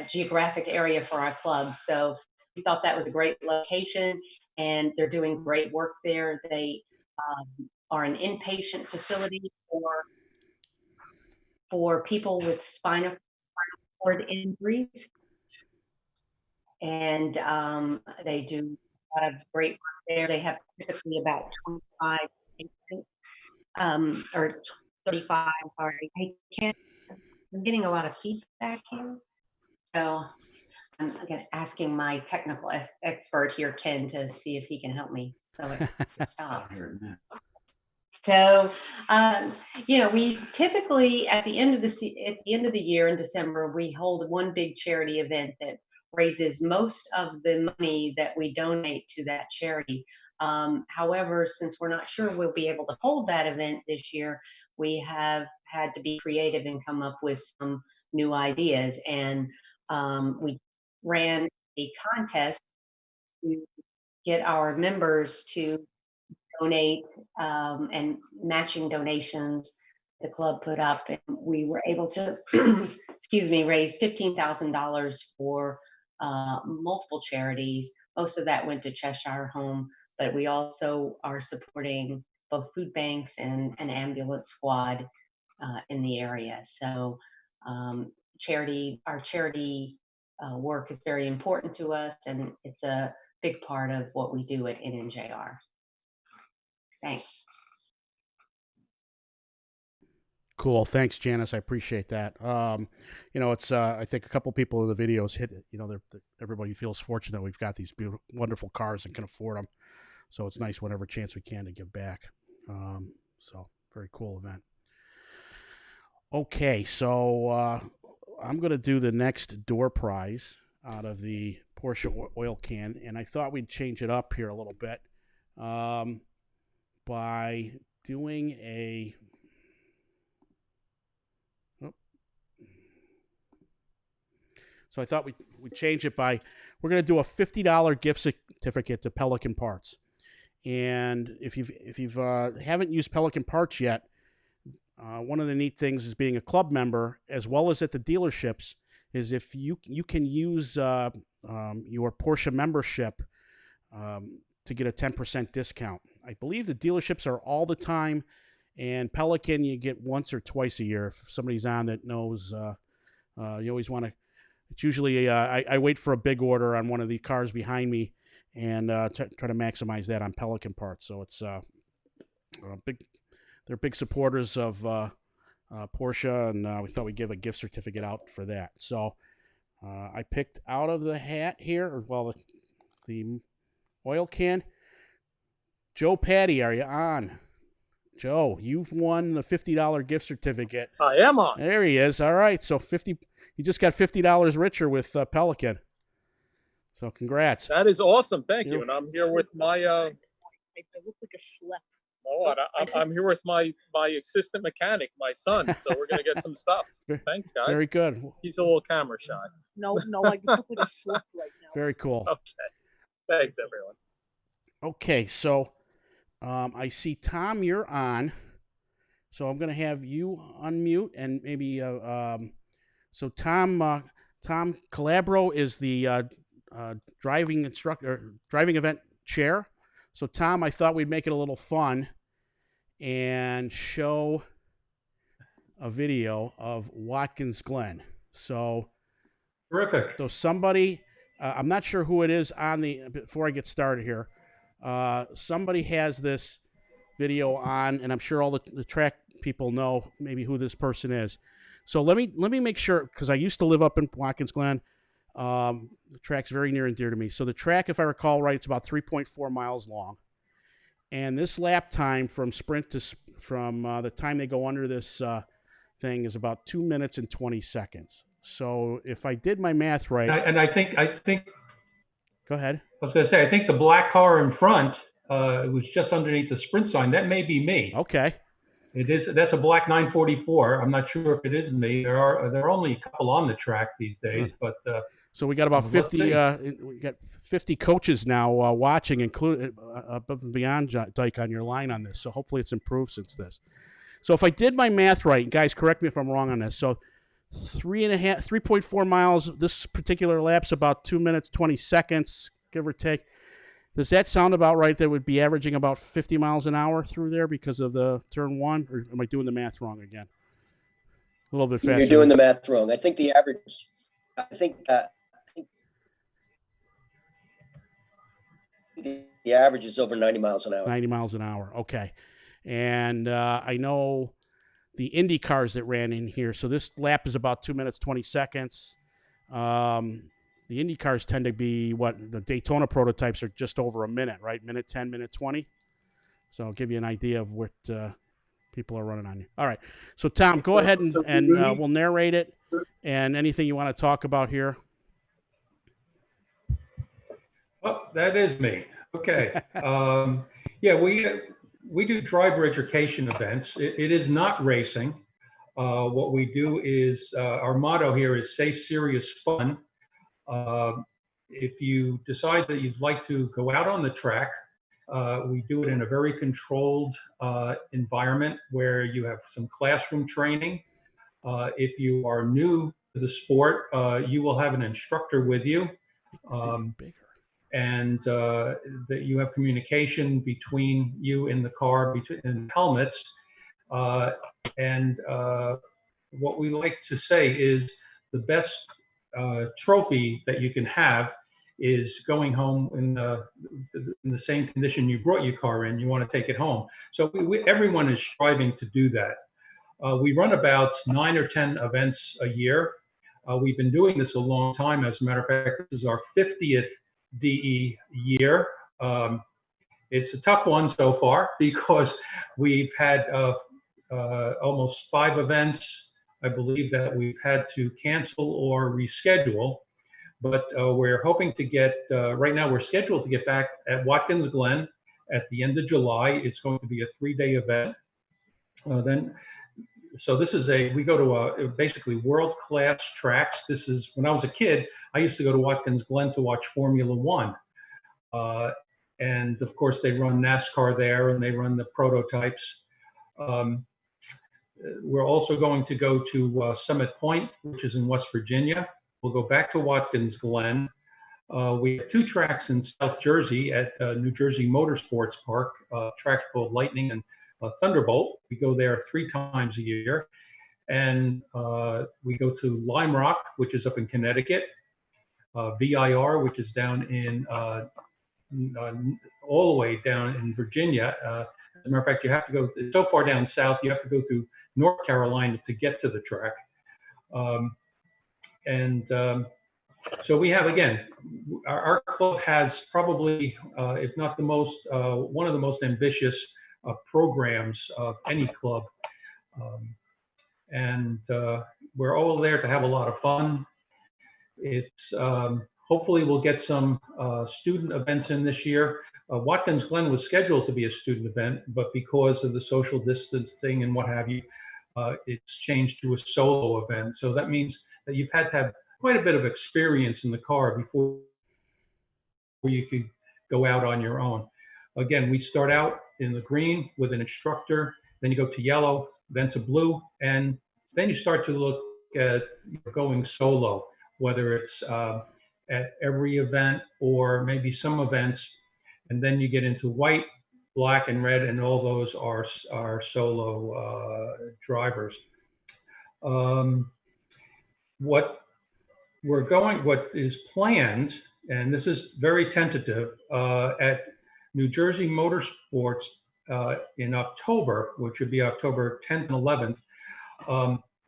Speaker 3: geographic area for our club. So we thought that was a great location, and they're doing great work there. They are an inpatient facility for people with spinal cord injuries, and they do a lot of great work there. They have typically about 25 patients, or 35, sorry. I'm getting a lot of feedback here. So I'm asking my technical expert here, Ken, to see if he can help me so it stops. So, we typically at the end of the year in December, we hold one big charity event that raises most of the money that we donate to that charity. However, since we're not sure we'll be able to hold that event this year, we have had to be creative and come up with some new ideas. And we ran a contest to get our members to donate, and matching donations the club put up, and we were able to raise $15,000 for multiple charities. Most of that went to Cheshire Home, but we also are supporting both food banks and an ambulance squad in the area. So our charity work is very important to us, and it's a big part of what we do at NNJR. Thanks.
Speaker 1: Cool. Thanks, Janice. I appreciate that. It's I think a couple people in the videos hit it. Everybody feels fortunate we've got these beautiful, wonderful cars and can afford them. So it's nice whenever chance we can to give back. So very cool event. Okay, so I'm going to do the next door prize out of the Porsche oil can, and I thought we'd change it up here a little bit by doing a. So I thought we'd change it by, we're going to do a $50 gift certificate to Pelican Parts. And if you've haven't used Pelican Parts yet, one of the neat things is being a club member, as well as at the dealerships, is if you can use your Porsche membership to get a 10% discount. I believe the dealerships are all the time, and Pelican you get once or twice a year. If somebody's on that knows, you always want to. It's usually I wait for a big order on one of the cars behind me, and try to maximize that on Pelican Parts. So it's big. They're big supporters of Porsche, and we thought we'd give a gift certificate out for that. So I picked out of the hat here, the oil can. Joe Patty, are you on? Joe, you've won the $50 gift certificate.
Speaker 16: I am on.
Speaker 1: There he is. All right, so you just got $50 richer with Pelican. So congrats.
Speaker 16: That is awesome. Thank you. And I'm here with my. I
Speaker 6: look like a schlep.
Speaker 16: Oh, I'm here with my assistant mechanic, my son. So we're gonna get some stuff. Thanks, guys.
Speaker 1: Very good.
Speaker 16: He's a little camera shy.
Speaker 6: No, I just look like a schlep right now.
Speaker 1: Very cool.
Speaker 16: Okay. Thanks, everyone.
Speaker 1: Okay, so I see Tom, you're on. So I'm gonna have you unmute and maybe so Tom Calabro is the driving event chair. So Tom, I thought we'd make it a little fun, and show a video of Watkins Glen. So
Speaker 17: terrific.
Speaker 1: So somebody, I'm not sure who it is on the, before I get started here, somebody has this video on, and I'm sure all the track people know maybe who this person is. So let me make sure, because I used to live up in Watkins Glen. The track's very near and dear to me. So the track, if I recall right, it's about 3.4 miles long. And this lap time from sprint to from the time they go under this thing is about 2 minutes and 20 seconds. So if I did my math right,
Speaker 17: And I think.
Speaker 1: Go ahead.
Speaker 17: I was going to say, I think the black car in front was just underneath the sprint sign. That may be me.
Speaker 1: Okay.
Speaker 17: It is. That's a black 944. I'm not sure if it is me. There are only a couple on the track these days, but.
Speaker 1: So we got about 50.
Speaker 17: See.
Speaker 1: We got 50 coaches now watching, including above and beyond, Dyke, on your line on this. So hopefully it's improved since this. So if I did my math right, guys, correct me if I'm wrong on this. So 3.4 miles. This particular lap's about 2 minutes 20 seconds, give or take. Does that sound about right? That would be averaging about 50 miles an hour through there because of the turn one, or am I doing the math wrong again? A little bit faster.
Speaker 8: You're doing the math wrong. I think the average. I think the average is over 90 miles an hour.
Speaker 1: 90 miles an hour. Okay. And I know the Indy cars that ran in here. So this lap is about 2 minutes, 20 seconds. The Indy cars tend to be the Daytona prototypes are just over a minute, right? Minute 10, minute 20. So I'll give you an idea of what people are running on you. All right. So Tom, go ahead and we'll narrate it and anything you want to talk about here.
Speaker 17: Oh, that is me. Okay. Yeah, we do driver education events. It is not racing. What we do is our motto here is safe, serious, fun. If you decide that you'd like to go out on the track, we do it in a very controlled environment where you have some classroom training. If you are new to the sport, you will have an instructor with you. And that you have communication between you in the car, in helmets. And what we like to say is the best trophy that you can have is going home in the same condition you brought your car in. You want to take it home. So everyone is striving to do that. We run about 9 or 10 events a year. We've been doing this a long time. As a matter of fact, this is our 50th DE year. It's a tough one so far because we've had almost 5 events, I believe, that we've had to cancel or reschedule. But we're hoping to get, right now we're scheduled to get back at Watkins Glen at the end of July. It's going to be a 3-day event. So this is we go to basically world-class tracks. This is, when I was a kid, I used to go to Watkins Glen to watch Formula One. And of course they run NASCAR there and they run the prototypes. We're also going to go to Summit Point, which is in West Virginia. We'll go back to Watkins Glen. We have 2 tracks in South Jersey at New Jersey Motorsports Park, tracks called Lightning and Thunderbolt. We go there 3 times a year. And we go to Lime Rock, which is up in Connecticut, VIR, which is down in, all the way down in Virginia. As a matter of fact, you have to go so far down south, you have to go through North Carolina to get to the track. So we have, again, our club has probably, if not the most, one of the most ambitious programs of any club. We're all there to have a lot of fun. It's hopefully we'll get some student events in this year. Watkins Glen was scheduled to be a student event, but because of the social distancing and what have you, it's changed to a solo event. So that means that you've had to have quite a bit of experience in the car before you could go out on your own. Again, we start out in the green with an instructor, then you go to yellow, then to blue, and then you start to look at going solo, whether it's at every event or maybe some events, and then you get into white, black and red, and all those are solo drivers. What is planned, and this is very tentative, at New Jersey Motorsports in October, which would be October 10th and 11th.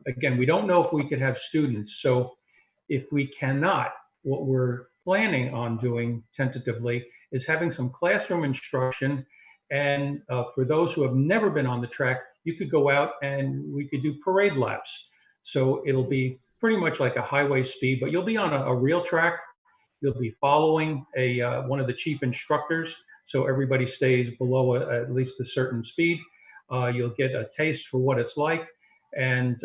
Speaker 17: Again, we don't know if we could have students. So if we cannot, what we're planning on doing tentatively is having some classroom instruction. And for those who have never been on the track, you could go out and we could do parade laps. So it'll be pretty much like a highway speed, but you'll be on a real track. You'll be following one of the chief instructors, so everybody stays below at least a certain speed. You'll get a taste for what it's like. And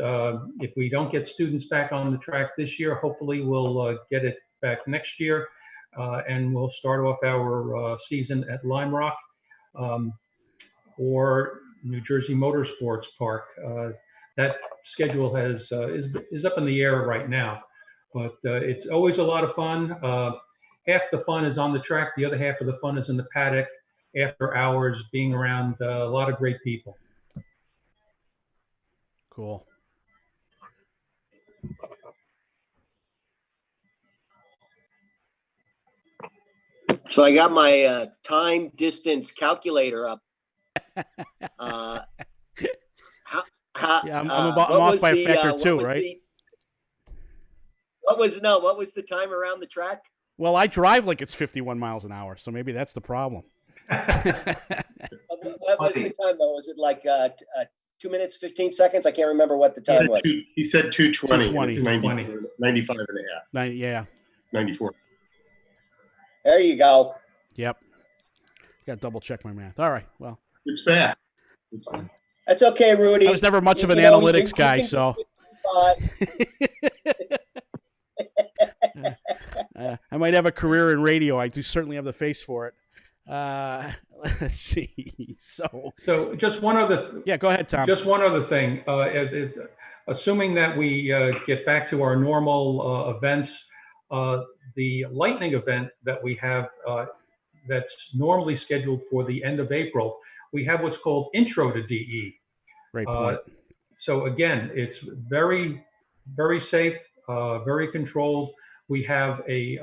Speaker 17: if we don't get students back on the track this year, hopefully we'll get it back next year. And we'll start off our season at Lime Rock or New Jersey Motorsports Park. That schedule is up in the air right now, but it's always a lot of fun. Half the fun is on the track, the other half of the fun is in the paddock after hours, being around a lot of great people.
Speaker 1: Cool.
Speaker 8: So I got my time distance calculator up.
Speaker 1: I'm off by a factor two, right?
Speaker 8: What was the time around the track?
Speaker 1: Well, I drive like it's 51 miles an hour, so maybe that's the problem.
Speaker 8: What was the time though? Was it like 2 minutes, 15 seconds? I can't remember what the time was.
Speaker 5: He said 220.
Speaker 1: 220.
Speaker 5: 95 and a half.
Speaker 1: Yeah.
Speaker 5: 94.
Speaker 8: There you go.
Speaker 1: Yep. Got to double check my math. All right. Well,
Speaker 5: it's fair.
Speaker 8: That's okay, Rudy.
Speaker 1: I was never much of an analytics guy, so. I might have a career in radio. I do certainly have the face for it. Let's see. So
Speaker 17: just one other.
Speaker 1: Yeah, go ahead, Tom.
Speaker 17: Just one other thing. Assuming that we get back to our normal events, the lightning event that we have that's normally scheduled for the end of April, we have what's called Intro to DE.
Speaker 1: Great point.
Speaker 17: So again, it's very, very safe, very controlled. We have a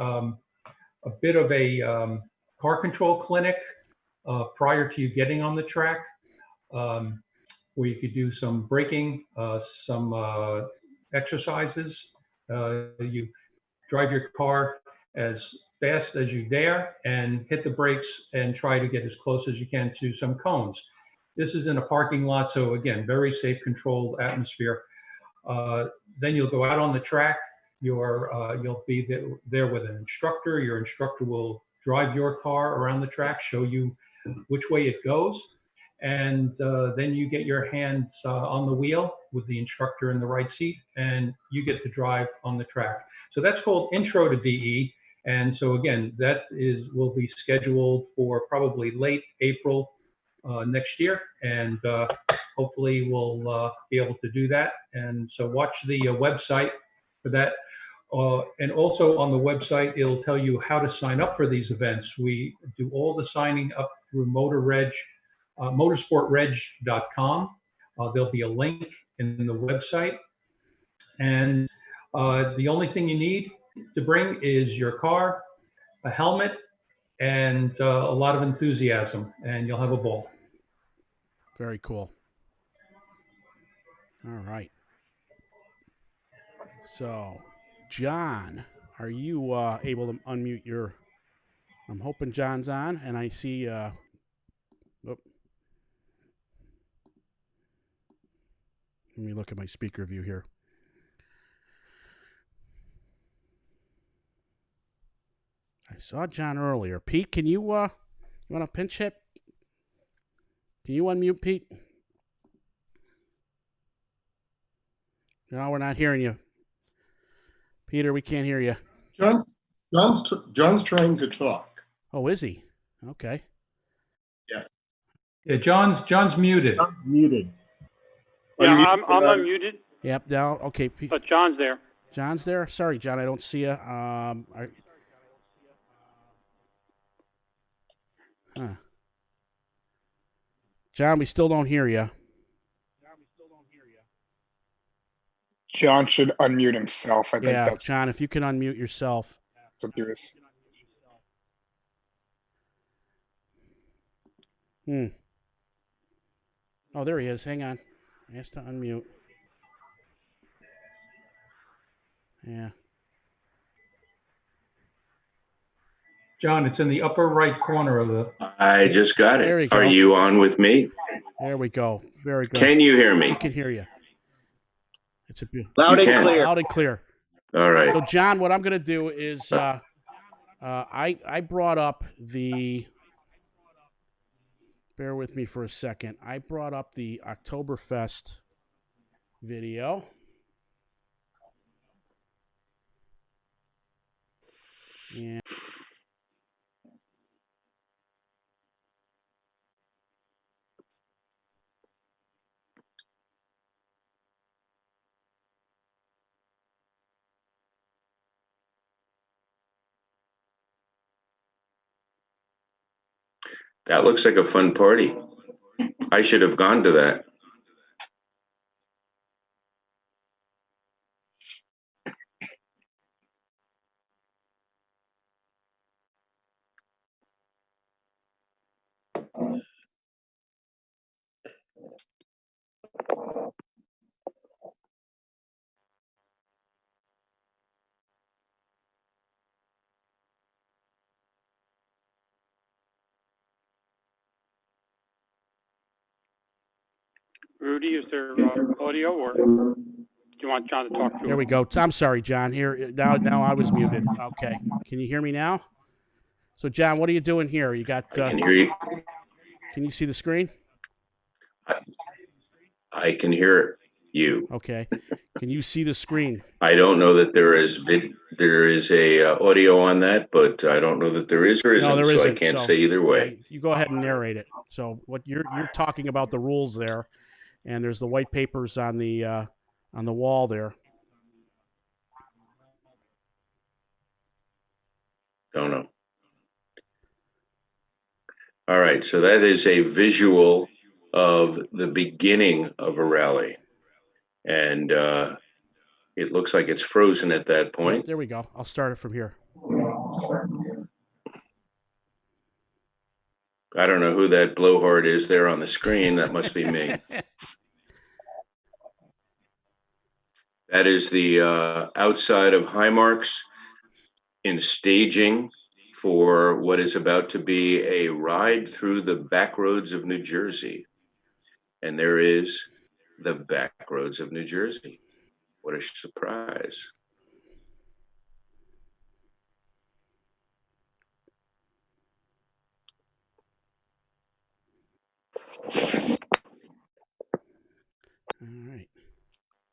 Speaker 17: bit of a car control clinic prior to you getting on the track, where you could do some braking, some exercises. You drive your car as fast as you dare and hit the brakes and try to get as close as you can to some cones. This is in a parking lot, so again, very safe, controlled atmosphere. Then you'll go out on the track. You'll be there with an instructor. Your instructor will drive your car around the track, show you which way it goes, and then you get your hands on the wheel with the instructor in the right seat, and you get to drive on the track. So that's called Intro to DE. And so again, that will be scheduled for probably late April next year, and hopefully we'll be able to do that. And so watch the website for that. And also on the website, it'll tell you how to sign up for these events. We do all the signing up through motorsportreg.com. There'll be a link in the website. And the only thing you need to bring is your car, a helmet, and a lot of enthusiasm, and you'll have a ball.
Speaker 1: Very cool. All right. So, John, are you able to unmute your? I'm hoping John's on, and I see. Let me look at my speaker view here. I saw John earlier. Pete, can you want to pinch hit? Can you unmute, Pete? No, we're not hearing you. Peter, we can't hear you.
Speaker 5: John's trying to talk.
Speaker 1: Oh, is he? Okay.
Speaker 5: Yes.
Speaker 17: Yeah, John's muted.
Speaker 18: John's muted.
Speaker 19: Yeah, I'm unmuted.
Speaker 1: Yep. Now, okay.
Speaker 19: But John's there.
Speaker 1: John's there. Sorry, John, I don't see you. John, we still don't hear you.
Speaker 18: John should unmute himself. I think
Speaker 1: Yeah,
Speaker 18: that's
Speaker 1: John, if you can unmute yourself.
Speaker 18: what it is.
Speaker 1: Oh, there he is. Hang on. He has to unmute. Yeah.
Speaker 17: John, it's in the upper right corner of the.
Speaker 20: I just got
Speaker 1: There you
Speaker 20: it.
Speaker 1: go.
Speaker 20: Are you on with me?
Speaker 1: There we go. Very good.
Speaker 20: Can you hear me?
Speaker 1: We can hear you. It's a beautiful.
Speaker 8: Loud and clear.
Speaker 1: Loud and clear.
Speaker 20: All right.
Speaker 1: So, John, what I'm going to do is I brought up the. Bear with me for a second. I brought up the Oktoberfest video. Yeah.
Speaker 20: That looks like a fun party. I should have gone to that.
Speaker 19: Rudy, is there audio, or do you want John to talk through?
Speaker 1: There we go. I'm sorry, John. Here now I was muted. Okay. Can you hear me now? So, John, what are you doing here? You got.
Speaker 20: I can hear you.
Speaker 1: Can you see the screen?
Speaker 20: I can hear you.
Speaker 1: Okay. Can you see the screen?
Speaker 20: I don't know that there is a audio on that, but I don't know that there is or isn't.
Speaker 1: No, there
Speaker 20: so
Speaker 1: isn't.
Speaker 20: I can't say either way.
Speaker 1: You go ahead and narrate it. So, what you're talking about the rules there, and there's the white papers on the wall there.
Speaker 20: Don't know. All right, so that is a visual of the beginning of a rally. And it looks like it's frozen at that point.
Speaker 1: Yep, there we go. I'll start it from here.
Speaker 20: I don't know who that blowhard is there on the screen. That must be me. That is the outside of Highmarks in staging for what is about to be a ride through the back roads of New Jersey. And there is the back roads of New Jersey. What a surprise.
Speaker 1: All right.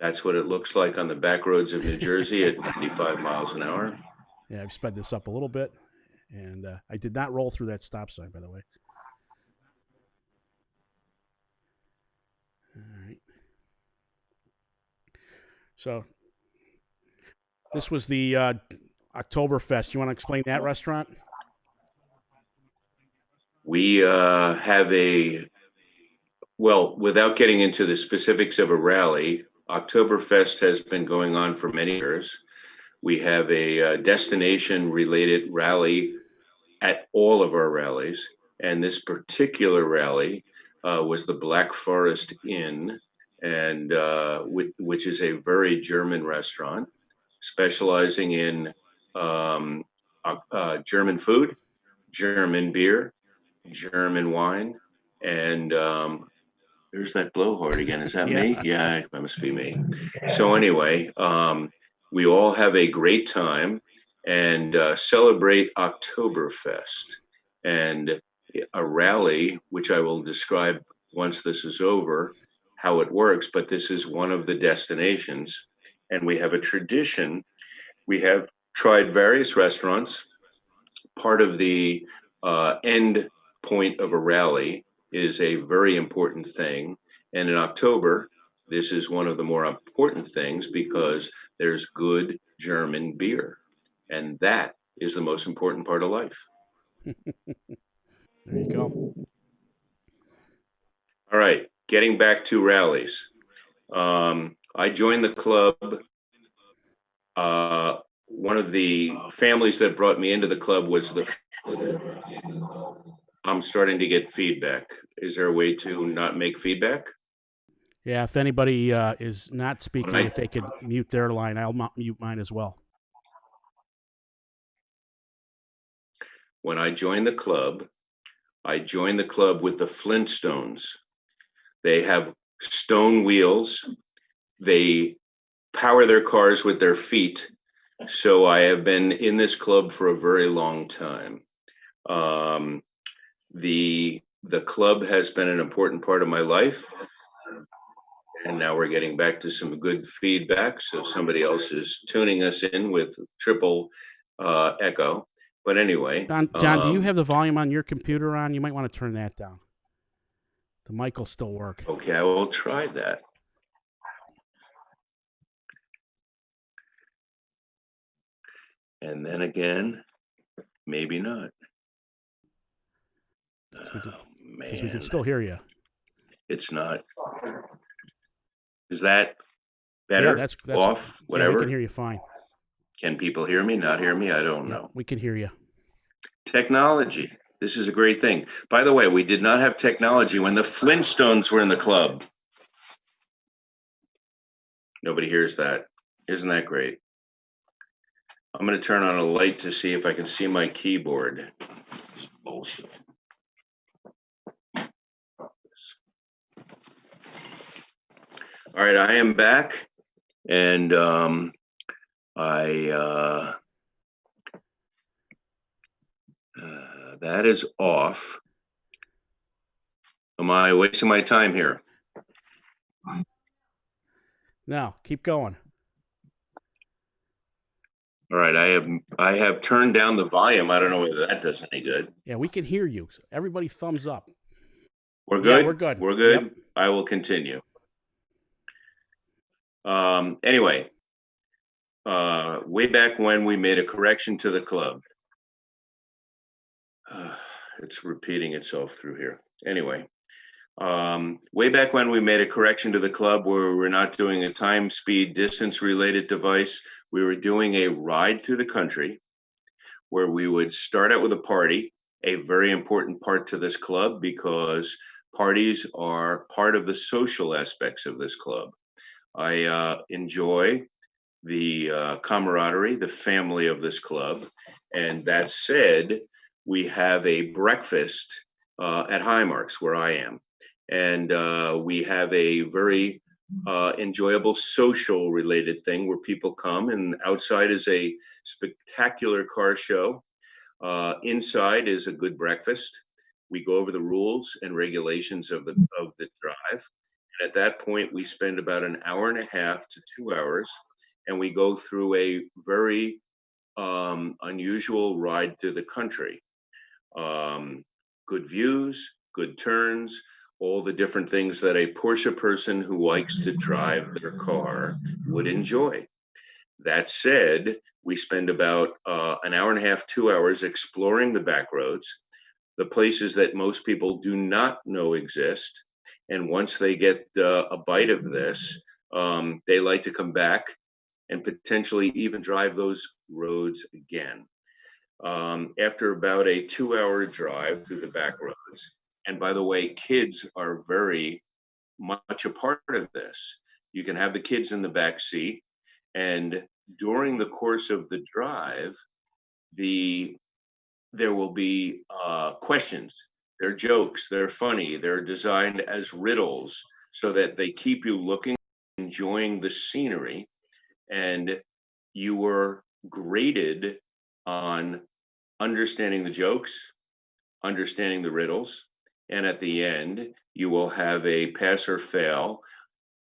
Speaker 20: That's what it looks like on the back roads of New Jersey at 95 miles an hour.
Speaker 1: Yeah, I've sped this up a little bit, and I did not roll through that stop sign, by the way. All right. So this was the Oktoberfest. You want to explain that restaurant?
Speaker 20: We have well, without getting into the specifics of a rally, Oktoberfest has been going on for many years. We have a destination-related rally at all of our rallies, and this particular rally was the Black Forest Inn, and which is a very German restaurant, specializing in German food, German beer, German wine, and there's that blowhard again. Is that me? Yeah, that must be me. So anyway, we all have a great time and celebrate Oktoberfest. And a rally, which I will describe once this is over, how it works, but this is one of the destinations. And we have a tradition. We have tried various restaurants. Part of the end point of a rally is a very important thing. And in October, this is one of the more important things because there's good German beer. And that is the most important part of life.
Speaker 1: There you go.
Speaker 20: All right, getting back to rallies. I joined the club. One of the families that brought me into the club was I'm starting to get feedback. Is there a way to not make feedback?
Speaker 1: Yeah, if anybody is not speaking, if they could mute their line, I'll mute mine as well.
Speaker 20: When I joined the club with the Flintstones. They have stone wheels. They power their cars with their feet. So I have been in this club for a very long time. The club has been an important part of my life. And now we're getting back to some good feedback. So somebody else is tuning us in with triple echo. But anyway.
Speaker 1: John, do you have the volume on your computer on? You might want to turn that down. The mic will still work.
Speaker 20: Okay, I will try that. And then again, maybe not.
Speaker 1: Because we can still hear you.
Speaker 20: It's not. Is that better?
Speaker 1: Yeah, that's
Speaker 20: off. Whatever.
Speaker 1: Yeah, we can hear you fine.
Speaker 20: Can people hear me? Not hear me? I don't know.
Speaker 1: We can hear you.
Speaker 20: Technology. This is a great thing. By the way, we did not have technology when the Flintstones were in the club. Nobody hears that. Isn't that great? I'm going to turn on a light to see if I can see my keyboard. It's bullshit. All right, I am back, and that is off. Am I wasting my time here?
Speaker 1: No, keep going.
Speaker 20: All right, I have turned down the volume. I don't know whether that does any good.
Speaker 1: Yeah, we can hear you. Everybody thumbs up.
Speaker 20: We're good?
Speaker 1: Yeah, we're good.
Speaker 20: We're good?
Speaker 1: Yep.
Speaker 20: I will continue. Anyway, way back when we made a correction to the club. It's repeating itself through here. Anyway, way back when we made a correction to the club where we're not doing a time, speed, distance related device. We were doing a ride through the country where we would start out with a party, a very important part to this club because parties are part of the social aspects of this club. I enjoy the camaraderie, the family of this club. And that said, we have a breakfast at Highmarks where I am. And we have a very enjoyable social related thing where people come, and outside is a spectacular car show. Inside is a good breakfast. We go over the rules and regulations of the drive. And at that point, we spend about an hour and a half to 2 hours, and we go through a very unusual ride through the country. Good views, good turns, all the different things that a Porsche person who likes to drive their car would enjoy. That said, we spend about an hour and a half, 2 hours exploring the back roads, the places that most people do not know exist. And once they get a bite of this, they like to come back and potentially even drive those roads again. After about a 2 hour drive through the back roads, and by the way, kids are very much a part of this. You can have the kids in the back seat, and during the course of the drive, there will be questions. They're jokes, they're funny, they're designed as riddles so that they keep you looking, enjoying the scenery, and you were graded on understanding the jokes, understanding the riddles, and at the end, you will have a pass or fail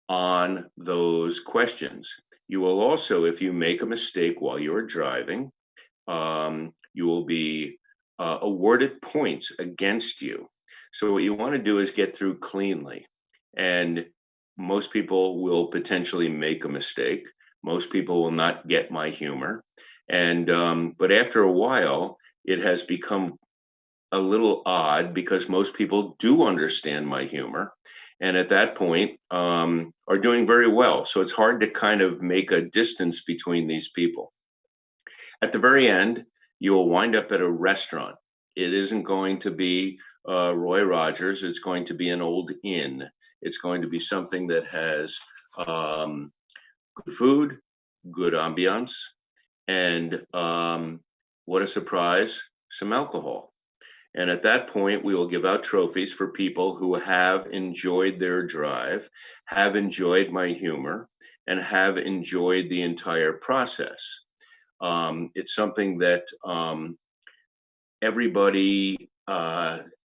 Speaker 20: on those questions. You will also, if you make a mistake while you're driving, you will be awarded points against you. So what you want to do is get through cleanly. And most people will potentially make a mistake. Most people will not get my humor. And but after a while, it has become a little odd because most people do understand my humor. and at that point are doing very well. So it's hard to kind of make a distance between these people. At the very end, you will wind up at a restaurant. It isn't going to be Roy Rogers. It's going to be an old inn. It's going to be something that has good food, good ambiance, and what a surprise, some alcohol. And at that point, we will give out trophies for people who have enjoyed their drive, have enjoyed my humor, and have enjoyed the entire process. It's something that everybody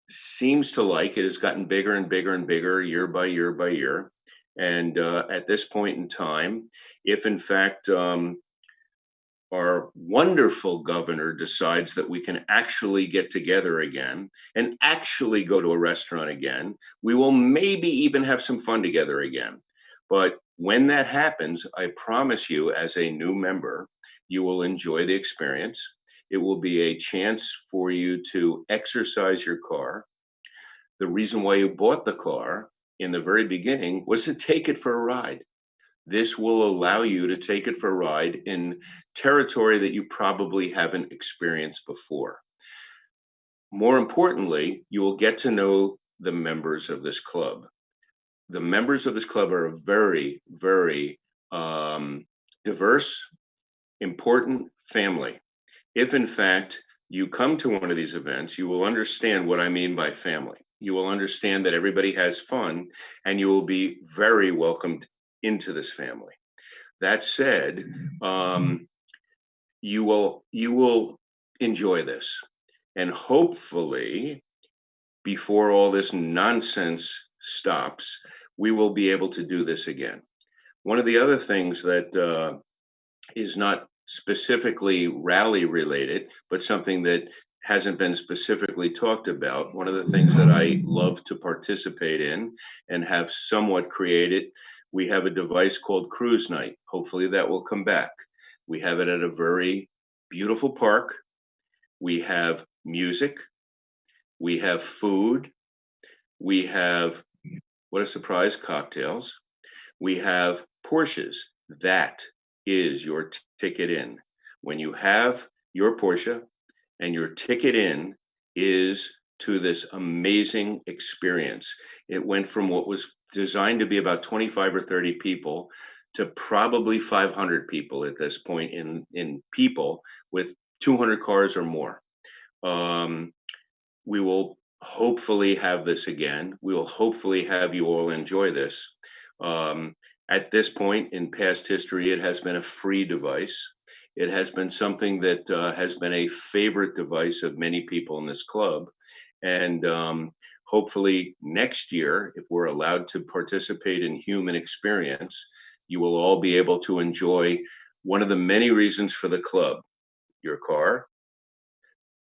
Speaker 20: seems to like. It has gotten bigger and bigger and bigger year by year by year. And at this point in time, if in fact our wonderful governor decides that we can actually get together again and actually go to a restaurant again, we will maybe even have some fun together again. But when that happens, I promise you, as a new member, you will enjoy the experience. It will be a chance for you to exercise your car. The reason why you bought the car in the very beginning was to take it for a ride. This will allow you to take it for a ride in territory that you probably haven't experienced before. More importantly, you will get to know the members of this club. The members of this club are a very, very diverse, important family. If in fact you come to one of these events, you will understand what I mean by family. You will understand that everybody has fun, and you will be very welcomed into this family. That said, you will enjoy this, and hopefully, before all this nonsense stops, we will be able to do this again. One of the other things that is not specifically rally related, but something that hasn't been specifically talked about. One of the things that I love to participate in and have somewhat created, we have a device called Cruise Night. Hopefully that will come back. We have it at a very beautiful park. We have music. We have food. We have, what a surprise, cocktails. We have Porsches. That is your ticket in. When you have your Porsche and your ticket in is to this amazing experience. It went from what was designed to be about 25 or 30 people to probably 500 people at this point in people with 200 cars or more. We will hopefully have this again. We will hopefully have you all enjoy this. At this point in past history, it has been a free device. It has been something that has been a favorite device of many people in this club. And hopefully next year, if we're allowed to participate in human experience, you will all be able to enjoy one of the many reasons for the club: your car,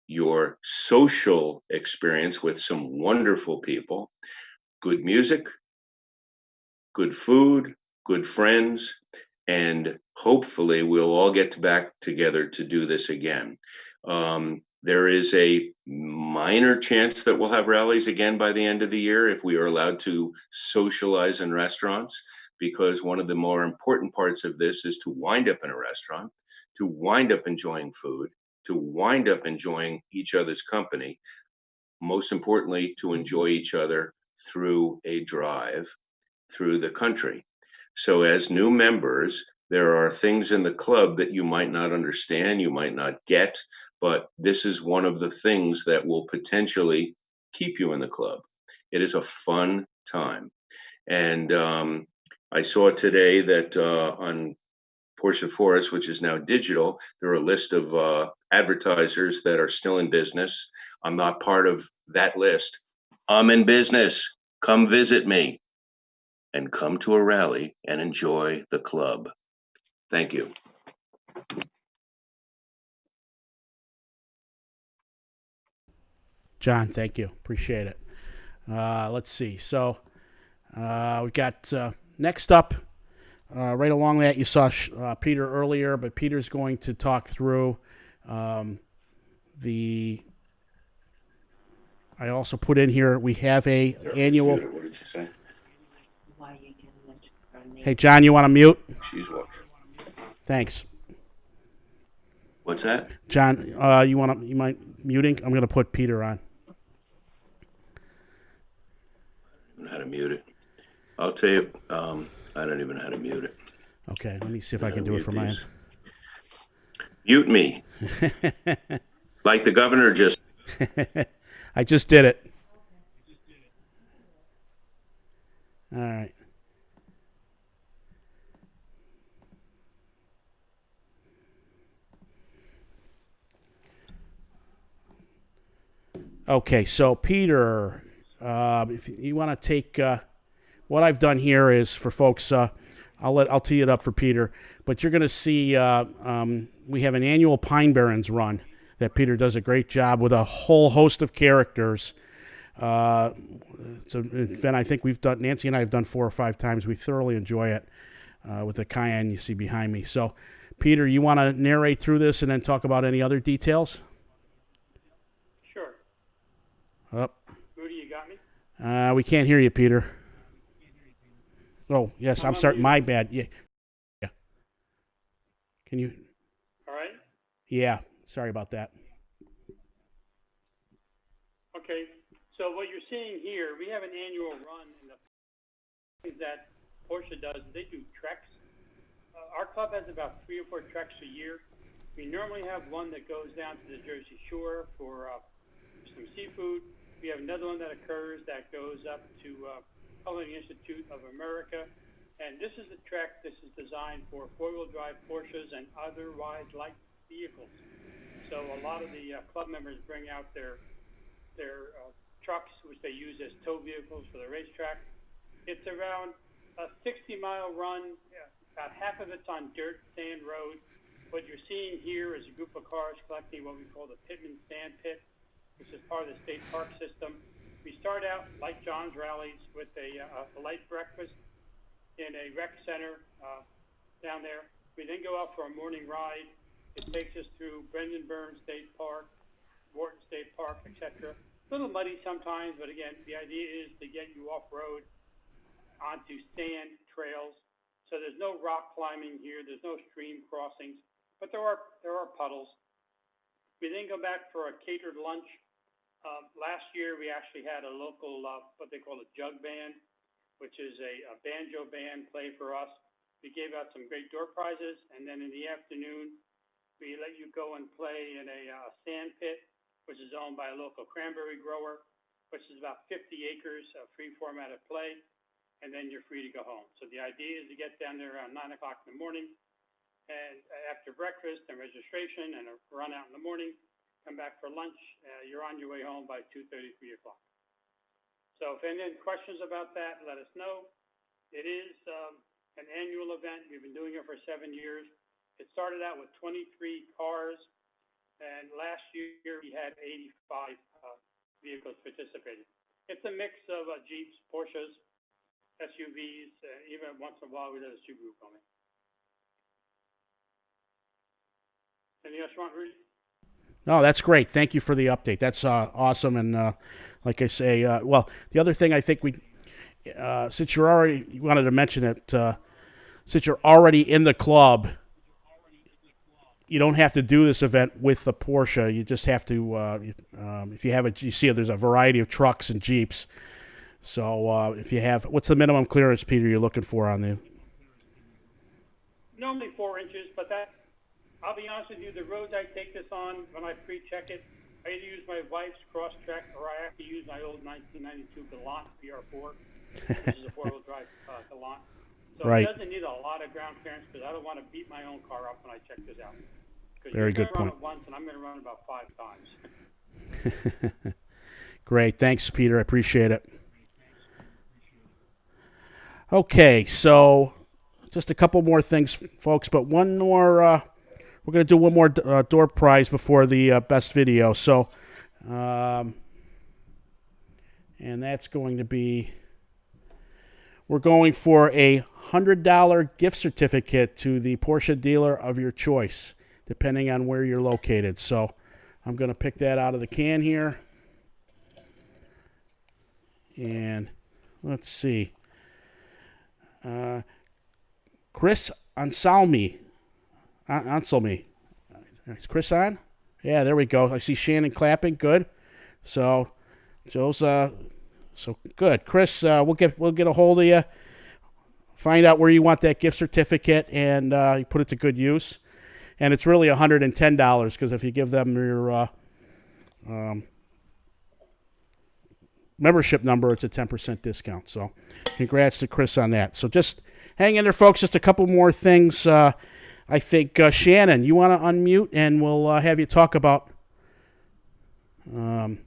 Speaker 20: your social experience with some wonderful people, good music, good food, good friends, and hopefully we'll all get back together to do this again. There is a minor chance that we'll have rallies again by the end of the year if we are allowed to socialize in restaurants, because one of the more important parts of this is to wind up in a restaurant, to wind up enjoying food, to wind up enjoying each other's company, most importantly, to enjoy each other through a drive through the country. So as new members, there are things in the club that you might not understand, you might not get, but this is one of the things that will potentially keep you in the club. It is a fun time. And I saw today that on Porsche Forest, which is now digital, there are a list of advertisers that are still in business. I'm not part of that list. I'm in business. Come visit me and come to a rally and enjoy the club. Thank you.
Speaker 1: John, thank you. Appreciate it. Let's see. So we got next up, right along that, you saw Peter earlier, but Peter's going to talk through I also put in here, we have a annual.
Speaker 20: What did you say?
Speaker 1: Hey, John, you want to mute?
Speaker 20: She's watching.
Speaker 1: Thanks.
Speaker 20: What's that?
Speaker 1: John, you mind muting? I'm going to put Peter on.
Speaker 20: I don't know how to mute it. I'll tell you, I don't even know how to mute it.
Speaker 1: Okay, let me see if I can do it from my end.
Speaker 20: Mute me. Like the governor just.
Speaker 1: I just did it. All right. Okay, so Peter, if you want to take what I've done here is for folks. I'll tee it up for Peter, but you're going to see we have an annual Pine Barrens run that Peter does a great job with a whole host of characters. It's an event I think Nancy and I have done 4 or 5 times. We thoroughly enjoy it with the Cayenne you see behind me. So, Peter, you want to narrate through this and then talk about any other details?
Speaker 19: Sure.
Speaker 1: Up.
Speaker 19: Rudy, you got me?
Speaker 1: We can't hear you, Peter. Oh, yes, I'm sorry. My bad. Yeah. Can you?
Speaker 19: All right.
Speaker 1: Yeah, sorry about that.
Speaker 19: Okay. So what you're seeing here, we have an annual run, and the things that Porsche does, they do treks. Our club has about 3 or 4 treks a year. We normally have one that goes down to the Jersey Shore for some seafood. We have another one that occurs that goes up to Culinary Institute of America. And this is a trek. This is designed for 4-wheel drive Porsches and otherwise light vehicles. So a lot of the club members bring out their trucks, which they use as tow vehicles for the racetrack. It's around a 60-mile run. About half of it's on dirt, sand road. What you're seeing here is a group of cars collecting what we call the Pittman Sand Pit, which is part of the state park system. We start out, like John's rallies, with a light breakfast in a rec center down there. We then go out for a morning ride. It takes us through Brendan Burns State Park, Wharton State Park, etc. A little muddy sometimes, but again, the idea is to get you off-road onto sand trails. So there's no rock climbing here. There's no stream crossings, but there are puddles. We then go back for a catered lunch. Last year, we actually had a local, what they call a jug band, which is a banjo band play for us. We gave out some great door prizes, and then in the afternoon, we let you go and play in a sand pit, which is owned by a local cranberry grower, which is about 50 acres of free formatted play, and then you're free to go home. So the idea is to get down there around 9 o'clock in the morning, and after breakfast and registration and a run out in the morning, come back for lunch, you're on your way home by 2:30, 3 o'clock. So if any questions about that, let us know. It is an annual event. We've been doing it for 7 years. It started out with 23 cars, and last year we had 85 vehicles participating. It's a mix of Jeeps, Porsches, SUVs, even once in a while we let a Subaru come in. Anything else you want, Rudy?
Speaker 1: No, that's great. Thank you for the update. That's awesome. And like I say, well, the other thing I think since you wanted to mention it, since you're already in the club, you don't have to do this event with the Porsche. You just have to, if you have you see there's a variety of trucks and Jeeps. So if you have, what's the minimum clearance, Peter, you're looking for on the?
Speaker 19: Normally 4 inches, but I'll be honest with you, the roads I take this on, when I pre-check it, I either use my wife's Crosstrek or I have to use my old 1992 Galant PR4, which is a 4-wheel drive Galant. So
Speaker 1: Right.
Speaker 19: It doesn't need a lot of ground clearance because I don't want to beat my own car up when I check this out.
Speaker 1: Very good
Speaker 19: You're going to run
Speaker 1: point.
Speaker 19: it once, and I'm going to run it about 5 times.
Speaker 1: Great. Thanks, Peter. I appreciate it. Okay, so just a couple more things, folks, but one more. We're going to do one more door prize before the best video. So, and that's going to be, we're going for a $100 gift certificate to the Porsche dealer of your choice, depending on where you're located. So I'm going to pick that out of the can here. And let's see. Chris Anselmi. Anselmi. Is Chris on? Yeah, there we go. I see Shannon clapping. Good. So Joe's so good. Chris, we'll get a hold of you. Find out where you want that gift certificate, and you put it to good use. And it's really $110 because if you give them your membership number, it's a 10% discount. So congrats to Chris on that. So just hang in there, folks. Just a couple more things. I think, Shannon, you want to unmute, and we'll have you talk about the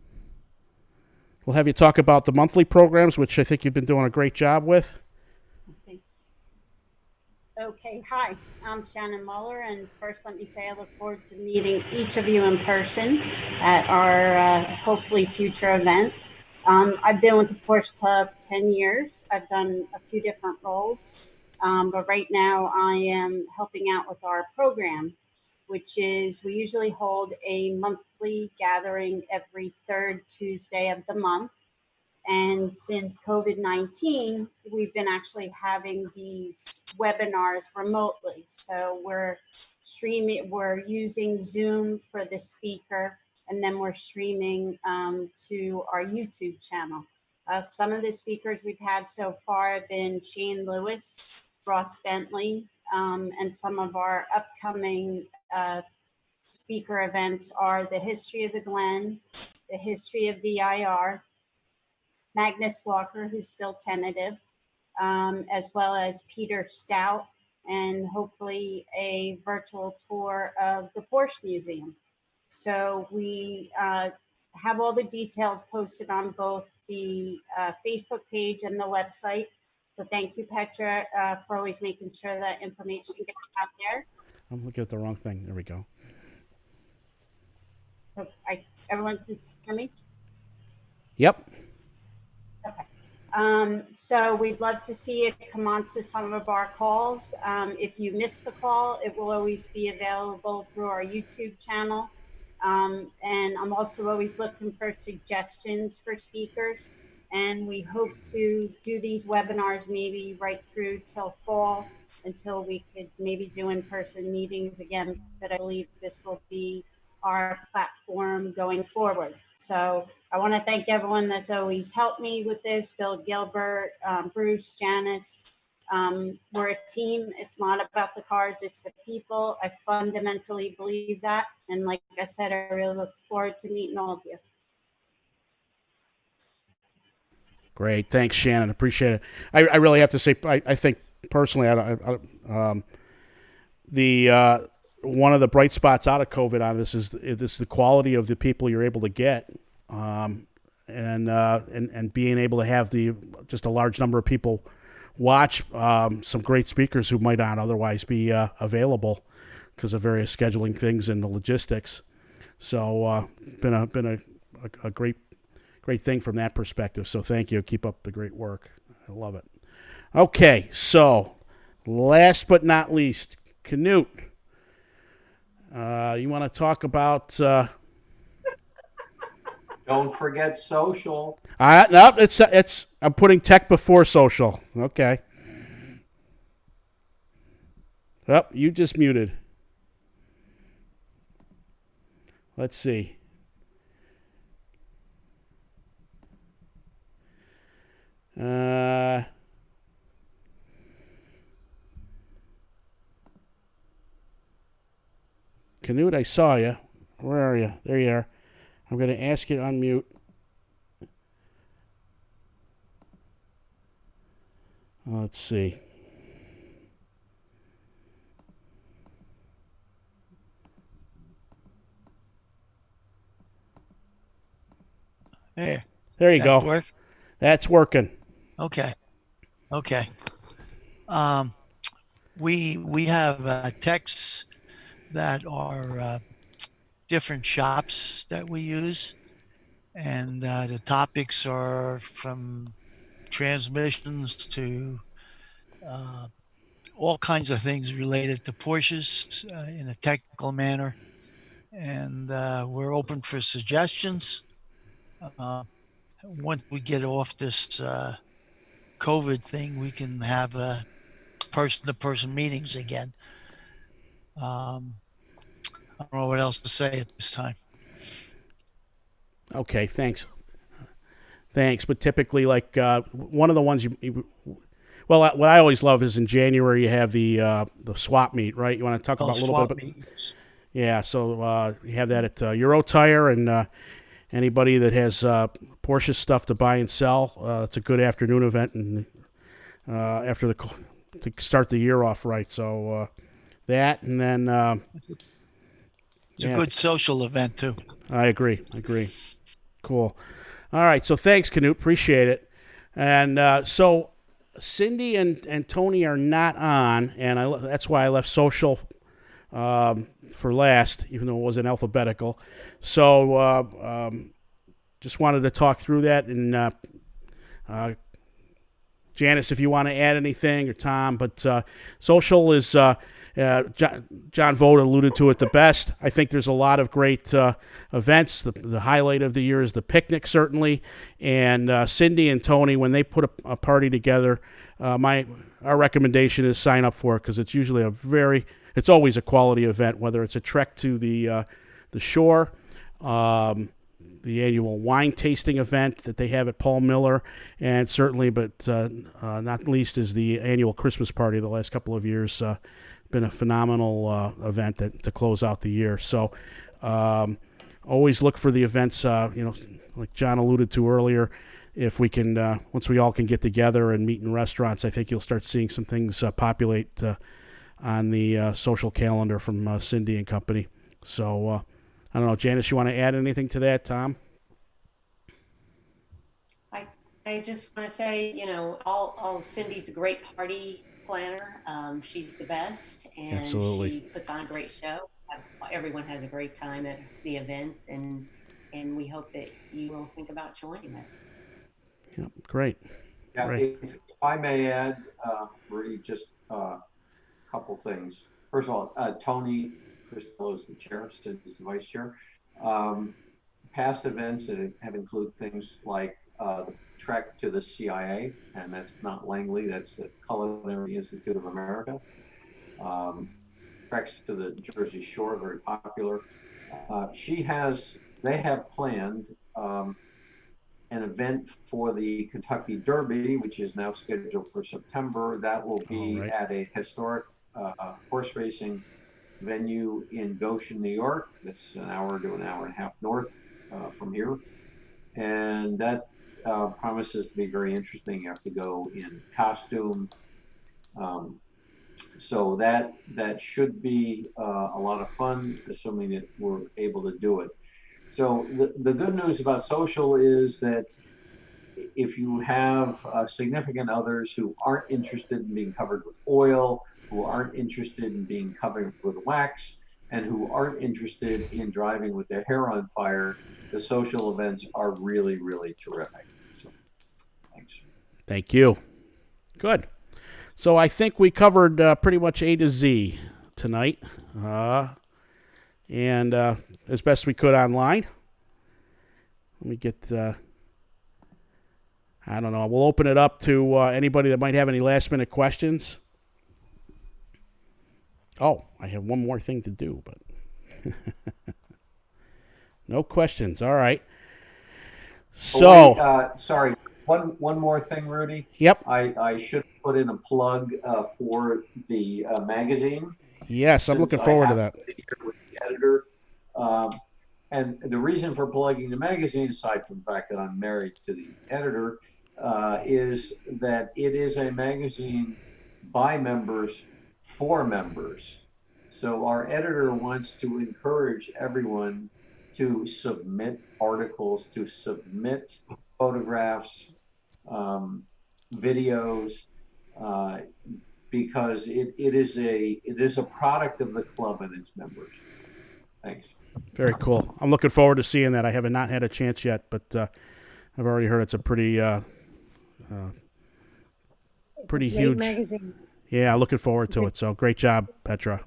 Speaker 1: monthly programs, which I think you've been doing a great job with.
Speaker 21: Okay, hi, I'm Shannon Muller, and first let me say I look forward to meeting each of you in person at our hopefully future event. I've been with the Porsche Club 10 years. I've done a few different roles, but right now I am helping out with our program, which is we usually hold a monthly gathering every third Tuesday of the month. And since COVID-19, we've been actually having these webinars remotely. So we're using Zoom for the speaker, and then we're streaming to our YouTube channel. Some of the speakers we've had so far have been Shane Lewis, Ross Bentley, and some of our upcoming speaker events are the history of the Glen, the history of VIR, Magnus Walker, who's still tentative, as well as Peter Stout, and hopefully a virtual tour of the Porsche Museum. So we have all the details posted on both the Facebook page and the website. So thank you, Petra, for always making sure that information gets out there.
Speaker 1: I'm looking at the wrong thing. There we go.
Speaker 21: So everyone can hear me?
Speaker 1: Yep.
Speaker 21: Okay. So we'd love to see you come on to some of our calls. If you missed the call, it will always be available through our YouTube channel. And I'm also always looking for suggestions for speakers. And we hope to do these webinars maybe right through till fall until we could maybe do in-person meetings again. But I believe this will be our platform going forward. So I want to thank everyone that's always helped me with this, Bill Gilbert, Bruce, Janice. We're a team. It's not about the cars, it's the people. I fundamentally believe that. And like I said, I really look forward to meeting all of you.
Speaker 1: Great. Thanks, Shannon. Appreciate it. I really have to say, I think personally, one of the bright spots out of COVID on this is the quality of the people you're able to get, and being able to have just a large number of people watch some great speakers who might not otherwise be available because of various scheduling things and the logistics. So been a great thing from that perspective. So thank you. Keep up the great work. I love it. Okay, so last but not least, Canute. You want to talk about?
Speaker 2: Don't forget social.
Speaker 1: No, it's. I'm putting tech before social. Okay. Yep, you just muted. Let's see. Canute, I saw you. Where are you? There you are. I'm going to ask you to unmute. Let's see.
Speaker 22: There.
Speaker 1: There you go.
Speaker 22: Work?
Speaker 1: That's working.
Speaker 22: Okay. We have techs that are different shops that we use, and the topics are from transmissions to all kinds of things related to Porsches in a technical manner, and we're open for suggestions. Once we get off this COVID thing, we can have person-to-person meetings again. I don't know what else to say at this time.
Speaker 1: Okay, thanks. Thanks, but typically, like one of the ones well, what I always love is in January you have the swap meet, right? You want to talk about a little bit
Speaker 22: swap
Speaker 1: about?
Speaker 22: meet, yes.
Speaker 1: Yeah, so you have that at Euro Tire, and anybody that has Porsche stuff to buy and sell, it's a good afternoon event, and after to start the year off right. So that, and then
Speaker 22: it's a good social event too.
Speaker 1: I agree. Cool. All right. So thanks, Canute. Appreciate it. And so Cindy and Tony are not on, and that's why I left social for last, even though it wasn't alphabetical. So just wanted to talk through that. And Janice, if you want to add anything, or Tom, but social is, John Vogt alluded to it the best. I think there's a lot of great events. The highlight of the year is the picnic, certainly. And Cindy and Tony, when they put a party together, our recommendation is sign up for it, because it's usually it's always a quality event, whether it's a trek to the shore, the annual wine tasting event that they have at Paul Miller, and certainly, but not least, is the annual Christmas party. The last couple of years been a phenomenal event to close out the year. So always look for the events, like John alluded to earlier. If we can, once we all can get together and meet in restaurants, I think you'll start seeing some things populate on the social calendar from Cindy and company. So I don't know, Janice, you want to add anything to that, Tom?
Speaker 3: I just want to say, all Cindy's a great party planner. She's the best, and
Speaker 1: Absolutely.
Speaker 3: She puts on a great show. Everyone has a great time at the events, and we hope that you will think about joining us.
Speaker 1: Yep, great.
Speaker 2: Yeah,
Speaker 1: Great.
Speaker 2: if I may add, Rudy, just a couple things. First of all, Tony Cristello is the chair, Sid is the vice chair. Past events that have included things like the trek to the CIA, and that's not Langley, that's the Culinary Institute of America. Treks to the Jersey Shore, very popular. They have planned an event for the Kentucky Derby, which is now scheduled for September. That will be at a historic horse racing venue in Goshen, New York. That's an hour to an hour and a half north from here. And that promises to be very interesting. You have to go in costume. So that should be a lot of fun, assuming that we're able to do it. So the good news about social is that if you have significant others who aren't interested in being covered with oil, who aren't interested in being covered with wax, and who aren't interested in driving with their hair on fire, the social events are really, really terrific. So, thanks.
Speaker 1: Thank you. Good. So I think we covered pretty much A to Z tonight, and as best we could online. Let me get, I don't know, we'll open it up to anybody that might have any last minute questions. Oh, I have one more thing to do, but no questions. All right. So,
Speaker 2: sorry, one more thing, Rudy.
Speaker 1: Yep.
Speaker 2: I should put in a plug for the magazine.
Speaker 1: Yes, I'm looking forward to that.
Speaker 2: With the editor. And the reason for plugging the magazine, aside from the fact that I'm married to the editor, is that it is a magazine by members for members. So our editor wants to encourage everyone to submit articles, to submit photographs, videos, because it is a product of the club and its members. Thanks.
Speaker 1: Very cool. I'm looking forward to seeing that. I have not had a chance yet, but I've already heard it's a pretty
Speaker 6: Great
Speaker 1: huge
Speaker 6: magazine.
Speaker 1: Yeah, looking forward to it. So great job, Petra.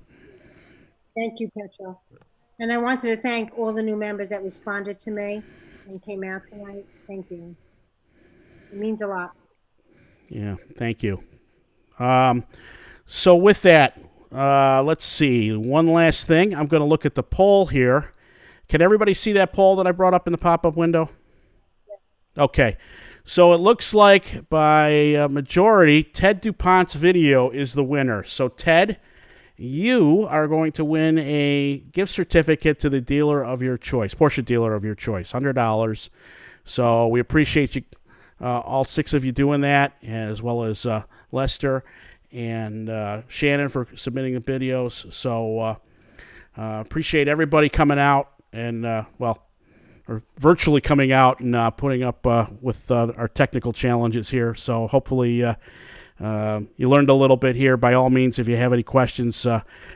Speaker 6: Thank you, Petra. And I wanted to thank all the new members that responded to me and came out tonight. Thank you. It means a lot.
Speaker 1: Yeah, thank you. So with that, let's see. One last thing. I'm going to look at the poll here. Can everybody see that poll that I brought up in the pop-up window? Okay. So it looks like by a majority, Ted DuPont's video is the winner. So Ted, you are going to win a gift certificate to the dealer of your choice, Porsche dealer of your choice, $100. So we appreciate you, all 6 of you doing that, as well as Lester and Shannon for submitting the videos. So appreciate everybody coming out and, or virtually coming out and putting up with our technical challenges here. So hopefully you learned a little bit here. By all means, if you have any questions,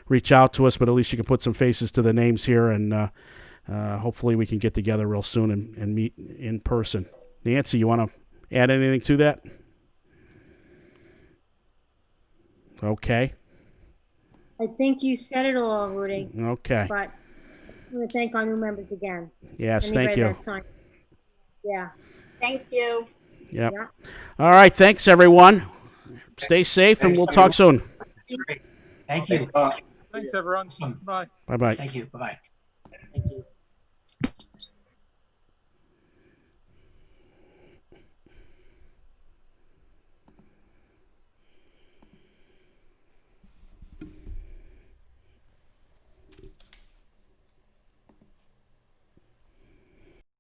Speaker 1: reach out to us, but at least you can put some faces to the names here, and hopefully we can get together real soon and meet in person. Nancy, you want to add anything to that? Okay.
Speaker 6: I think you said it all, Rudy.
Speaker 1: Okay.
Speaker 6: But I'm going to thank our new members again.
Speaker 1: Yes, thank you.
Speaker 6: Yeah.
Speaker 21: Thank you.
Speaker 1: Yep. Yeah. All right, thanks, everyone. Stay safe, and we'll talk soon.
Speaker 4: That's great. Thank you.
Speaker 16: Thanks, everyone. Bye.
Speaker 1: Bye-bye.
Speaker 4: Thank you. Bye-bye.
Speaker 3: Thank you.